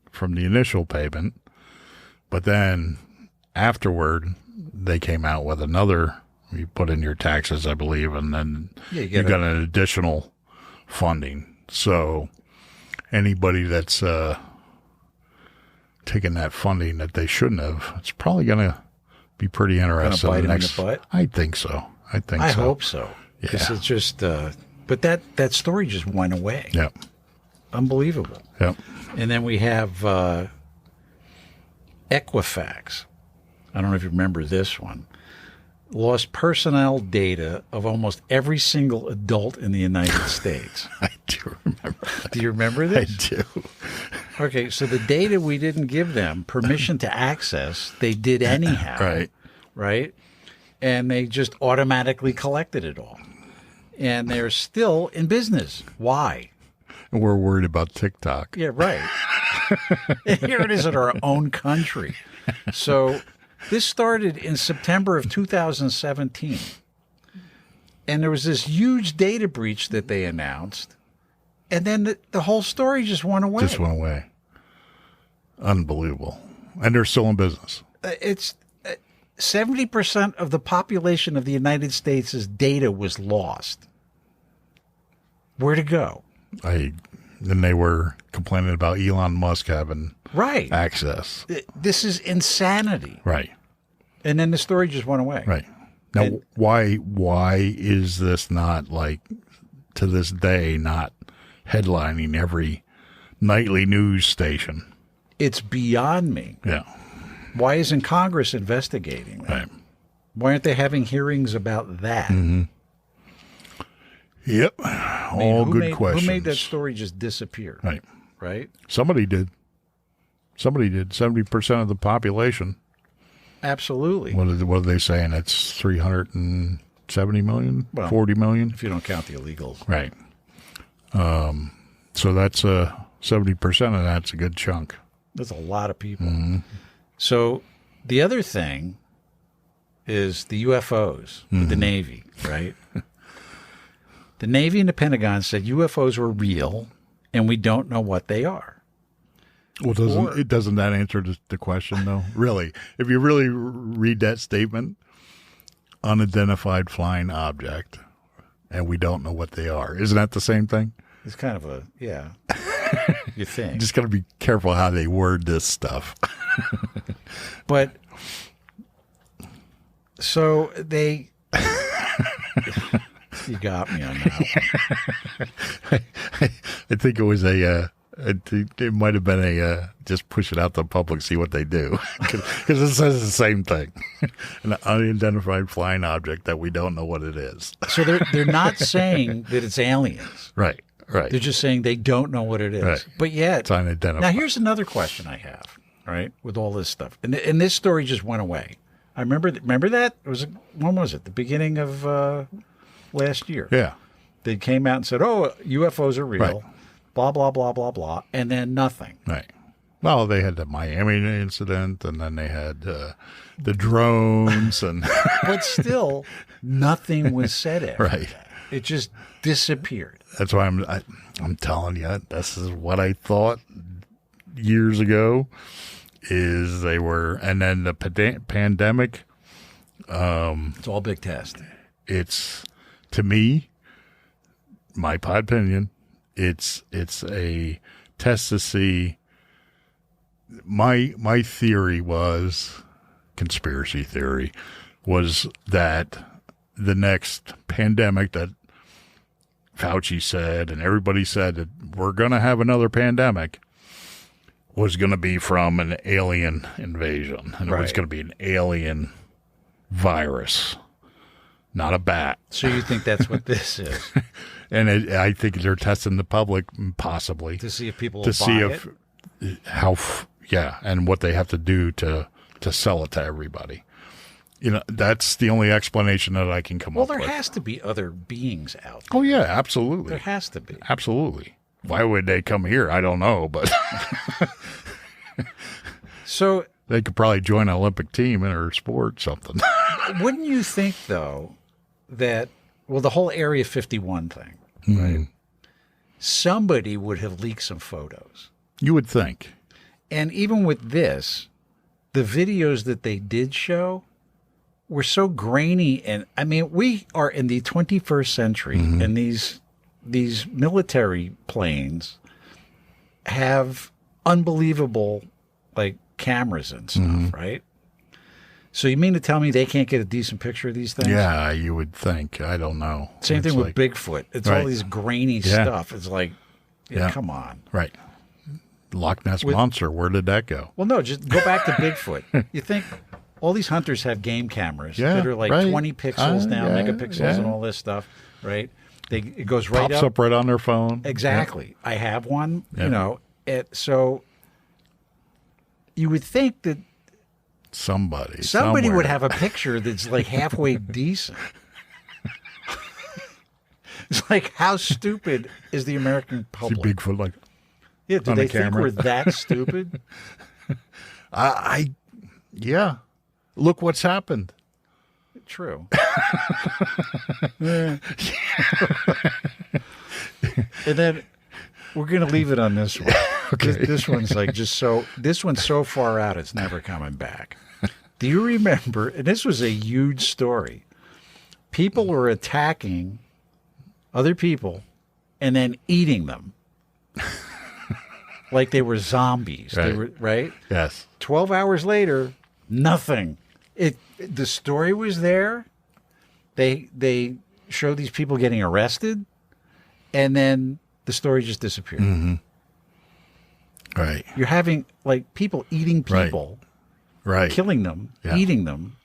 [SPEAKER 2] from the initial payment, but then afterward, they came out with another, you put in your taxes, I believe, and then you got an additional funding. So anybody that's taking that funding that they shouldn't have, it's probably going to be pretty interesting.
[SPEAKER 1] Gonna bite him in the butt?
[SPEAKER 2] I think so. I
[SPEAKER 1] hope so. Because it's just, But that story just went away.
[SPEAKER 2] Yep.
[SPEAKER 1] Unbelievable.
[SPEAKER 2] Yep.
[SPEAKER 1] And then we have Equifax. I don't know if you remember this one. Lost personnel data of almost every single adult in the United States.
[SPEAKER 2] I do remember that.
[SPEAKER 1] Do you remember this?
[SPEAKER 2] I do.
[SPEAKER 1] Okay, so the data we didn't give them permission to access, they did anyhow.
[SPEAKER 2] Right.
[SPEAKER 1] Right? And they just automatically collected it all. And they're still in business. Why?
[SPEAKER 2] And we're worried about TikTok.
[SPEAKER 1] Yeah, right. Here it is in our own country. So this started in September of 2017. And there was this huge data breach that they announced. And then the whole story just went away.
[SPEAKER 2] Just went away. Unbelievable. And they're still in business.
[SPEAKER 1] It's 70% of the population of the United States' data was lost. Where to go?
[SPEAKER 2] Then they were complaining about Elon Musk having
[SPEAKER 1] Right.
[SPEAKER 2] access.
[SPEAKER 1] This is insanity.
[SPEAKER 2] Right.
[SPEAKER 1] And then the story just went away.
[SPEAKER 2] Right. Now,
[SPEAKER 1] And-
[SPEAKER 2] why is this not, like, to this day, not headlining every nightly news station?
[SPEAKER 1] It's beyond me.
[SPEAKER 2] Yeah.
[SPEAKER 1] Why isn't Congress investigating that?
[SPEAKER 2] Right.
[SPEAKER 1] Why aren't they having hearings about that?
[SPEAKER 2] Mm-hmm. Yep.
[SPEAKER 1] I mean,
[SPEAKER 2] All
[SPEAKER 1] who
[SPEAKER 2] good
[SPEAKER 1] made,
[SPEAKER 2] questions.
[SPEAKER 1] Who made that story just disappear?
[SPEAKER 2] Right.
[SPEAKER 1] Right?
[SPEAKER 2] Somebody did. 70% of the population.
[SPEAKER 1] Absolutely.
[SPEAKER 2] What are they saying? It's 370 million,
[SPEAKER 1] Well,
[SPEAKER 2] 40 million.
[SPEAKER 1] If you don't count the illegals.
[SPEAKER 2] Right. So that's 70% of that's a good chunk.
[SPEAKER 1] That's a lot of people.
[SPEAKER 2] Mm-hmm.
[SPEAKER 1] So the other thing is the UFOs with the Navy, right? The Navy and the Pentagon said UFOs were real and we don't know what they are.
[SPEAKER 2] Well, doesn't that answer the question, though? Really? If you really read that statement, unidentified flying object, and we don't know what they are. Isn't that the same thing?
[SPEAKER 1] It's kind of yeah. You think.
[SPEAKER 2] You just got to be careful how they word this stuff.
[SPEAKER 1] But so they you got me on that one.
[SPEAKER 2] I think it was it might have been a just push it out to the public, see what they do. Because it says the same thing. An unidentified flying object that we don't know what it is.
[SPEAKER 1] So they're not saying that it's aliens.
[SPEAKER 2] Right.
[SPEAKER 1] They're just saying they don't know what it is.
[SPEAKER 2] Right.
[SPEAKER 1] But yet,
[SPEAKER 2] It's unidentified.
[SPEAKER 1] now here's another question I have, right, with all this stuff. And this story just went away. I remember that? When was it? The beginning of last year.
[SPEAKER 2] Yeah.
[SPEAKER 1] They came out and said, oh, UFOs are real,
[SPEAKER 2] Right.
[SPEAKER 1] blah, blah, blah, blah, blah, and then nothing.
[SPEAKER 2] Right. Well, they had the Miami incident, and then they had the drones, and
[SPEAKER 1] But still, nothing was said after
[SPEAKER 2] Right.
[SPEAKER 1] that. It just disappeared.
[SPEAKER 2] that's why I'm telling you, this is what I thought years ago. Is they were, and then the pandemic.
[SPEAKER 1] It's all big test.
[SPEAKER 2] It's, to me, my Podpinion, it's a test to see. My theory was, conspiracy theory, was that the next pandemic that Fauci said and everybody said that we're going to have another pandemic was going to be from an alien invasion. And it was
[SPEAKER 1] Right.
[SPEAKER 2] going to be an alien virus, not a bat.
[SPEAKER 1] So you think that's what this is?
[SPEAKER 2] And I think they're testing the public, possibly,
[SPEAKER 1] To see if people
[SPEAKER 2] to
[SPEAKER 1] will
[SPEAKER 2] see
[SPEAKER 1] buy
[SPEAKER 2] if
[SPEAKER 1] it?
[SPEAKER 2] and what they have to do to sell it to everybody. You know, that's the only explanation that I can come
[SPEAKER 1] Well,
[SPEAKER 2] up
[SPEAKER 1] there
[SPEAKER 2] with.
[SPEAKER 1] has to be other beings out there.
[SPEAKER 2] Oh yeah, absolutely,
[SPEAKER 1] There has to be.
[SPEAKER 2] absolutely. Why would they come here? I don't know, but
[SPEAKER 1] So
[SPEAKER 2] they could probably join an Olympic team in or sport, something.
[SPEAKER 1] wouldn't you think, though, that, well, the whole Area 51 thing, right? Somebody would have leaked some photos.
[SPEAKER 2] You would think.
[SPEAKER 1] And even with this, the videos that they did show were so grainy. And I mean, we are in the 21st century, and these military planes have unbelievable, like, cameras and stuff, right? So you mean to tell me they can't get a decent picture of these things?
[SPEAKER 2] Yeah, you would think. I don't know.
[SPEAKER 1] Same thing with Bigfoot. It's all these grainy stuff. It's like, come on.
[SPEAKER 2] Right. Loch Ness Monster, where did that go?
[SPEAKER 1] Well, no, just go back to Bigfoot. You think all these hunters have game cameras that are like 20 pixels down, megapixels and all this stuff, right? It goes right
[SPEAKER 2] Pops up right on their phone.
[SPEAKER 1] Exactly. I have one, you know. So you would think that
[SPEAKER 2] somebody
[SPEAKER 1] would have a picture that's like halfway decent. It's like, how stupid is the American public?
[SPEAKER 2] See Bigfoot like
[SPEAKER 1] do they think we're that stupid?
[SPEAKER 2] Yeah. Look what's happened.
[SPEAKER 1] True. And then we're going to leave it on this one. Okay. This one's like this one's so far out, it's never coming back. Do you remember, and this was a huge story, people were attacking other people and then eating them. Like they were zombies.
[SPEAKER 2] Right.
[SPEAKER 1] They were, right?
[SPEAKER 2] Yes.
[SPEAKER 1] 12 hours later, nothing. The story was there. They showed these people getting arrested, and then the story just disappeared.
[SPEAKER 2] Mm-hmm. Right.
[SPEAKER 1] You're having like people eating people,
[SPEAKER 2] right?
[SPEAKER 1] Killing them, eating them,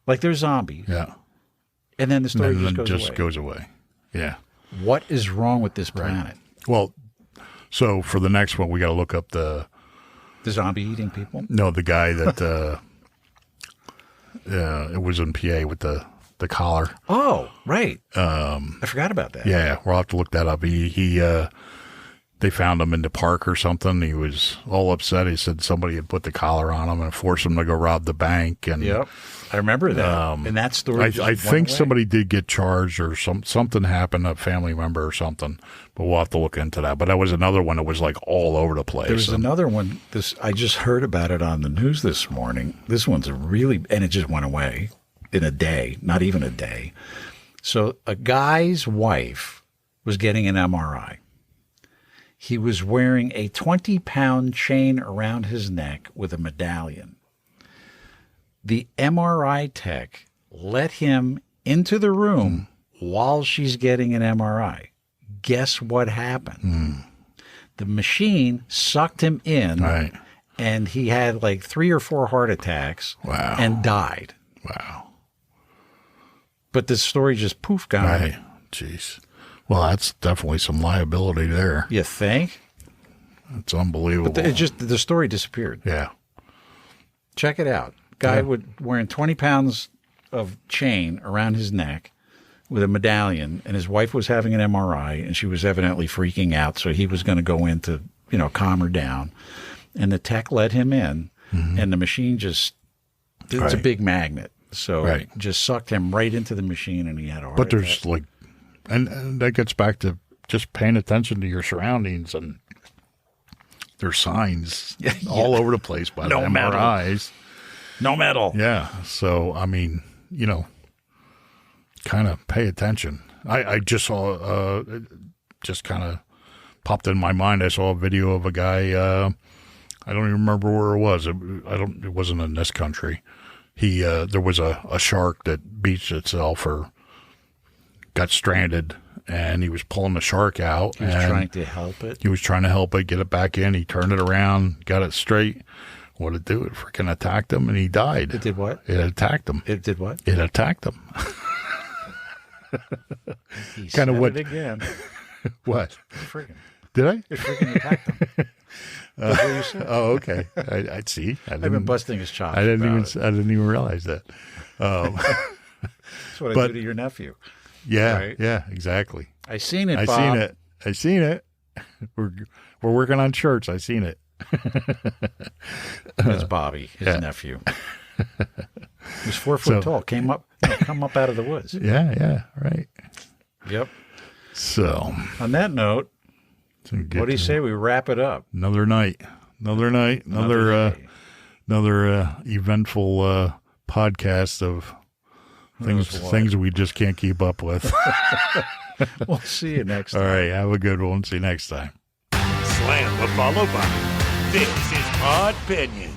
[SPEAKER 1] like they're zombies.
[SPEAKER 2] Yeah.
[SPEAKER 1] And then the story just
[SPEAKER 2] goes away. Yeah.
[SPEAKER 1] What is wrong with this planet?
[SPEAKER 2] Well, so for the next one, we got to look up the
[SPEAKER 1] zombie eating people.
[SPEAKER 2] No, the guy that it was in PA with the collar.
[SPEAKER 1] Oh, right. I forgot about that.
[SPEAKER 2] Yeah, we'll have to look that up. They found him in the park or something. He was all upset. He said somebody had put the collar on him and forced him to go rob the bank. And
[SPEAKER 1] yep, I remember that. And that story.
[SPEAKER 2] I think somebody did get charged or something happened, a family member or something. But we'll have to look into that. But that was another one that was like all over the place.
[SPEAKER 1] There was another one. I just heard about it on the news this morning. This one's and it just went away in a day, not even a day. So a guy's wife was getting an MRI. He was wearing a 20-pound chain around his neck with a medallion. The MRI tech let him into the room while she's getting an MRI. Guess what happened? The machine sucked him in, and he had like 3 or 4 heart attacks and died.
[SPEAKER 2] Wow.
[SPEAKER 1] But the story just poof gone.
[SPEAKER 2] Right. Jeez. Well, that's definitely some liability there.
[SPEAKER 1] You think?
[SPEAKER 2] It's unbelievable.
[SPEAKER 1] But the story disappeared.
[SPEAKER 2] Yeah.
[SPEAKER 1] Check it out. Guy wearing 20 pounds of chain around his neck with a medallion, and his wife was having an MRI, and she was evidently freaking out, so he was going to go in to, calm her down. And the tech let him in, and the machine it's a big magnet, so just sucked him right into the machine, and he had a heart attack.
[SPEAKER 2] There's like, and that gets back to just paying attention to your surroundings, and there's signs all over the place by the MRIs.
[SPEAKER 1] No metal.
[SPEAKER 2] Yeah. So, I mean, kind of pay attention. I just saw, just kind of popped in my mind. I saw a video of a guy, I don't even remember where it was. It wasn't in this country. There was a shark that beached itself or got stranded, and he was pulling the shark out.
[SPEAKER 1] He was trying to help it.
[SPEAKER 2] He was trying to help it, get it back in. He turned it around, got it straight. What did it do? It freaking attacked him, and he died.
[SPEAKER 1] It did what?
[SPEAKER 2] It attacked him.
[SPEAKER 1] It did what?
[SPEAKER 2] It attacked him.
[SPEAKER 1] He kind of what? It again.
[SPEAKER 2] What?
[SPEAKER 1] Freaking.
[SPEAKER 2] Did I?
[SPEAKER 1] It freaking attacked him. That's what you said.
[SPEAKER 2] Oh, okay. I'd see.
[SPEAKER 1] I've been busting his chops.
[SPEAKER 2] I didn't even realize that.
[SPEAKER 1] That's what I do to your nephew.
[SPEAKER 2] Yeah,
[SPEAKER 1] right?
[SPEAKER 2] Yeah, exactly.
[SPEAKER 1] I seen it, Bob.
[SPEAKER 2] I seen it. We're working on shirts. I seen it.
[SPEAKER 1] That's Bobby, his nephew. He was 4 foot tall. Come up out of the woods.
[SPEAKER 2] Yeah, right.
[SPEAKER 1] Yep.
[SPEAKER 2] So
[SPEAKER 1] on that note, what do you say we wrap it up?
[SPEAKER 2] Another night, another eventful podcast of things we just can't keep up with.
[SPEAKER 1] We'll see you next time.
[SPEAKER 2] All right, have a good one. See you next time.
[SPEAKER 3] Slam the follow button. This is Podpinions.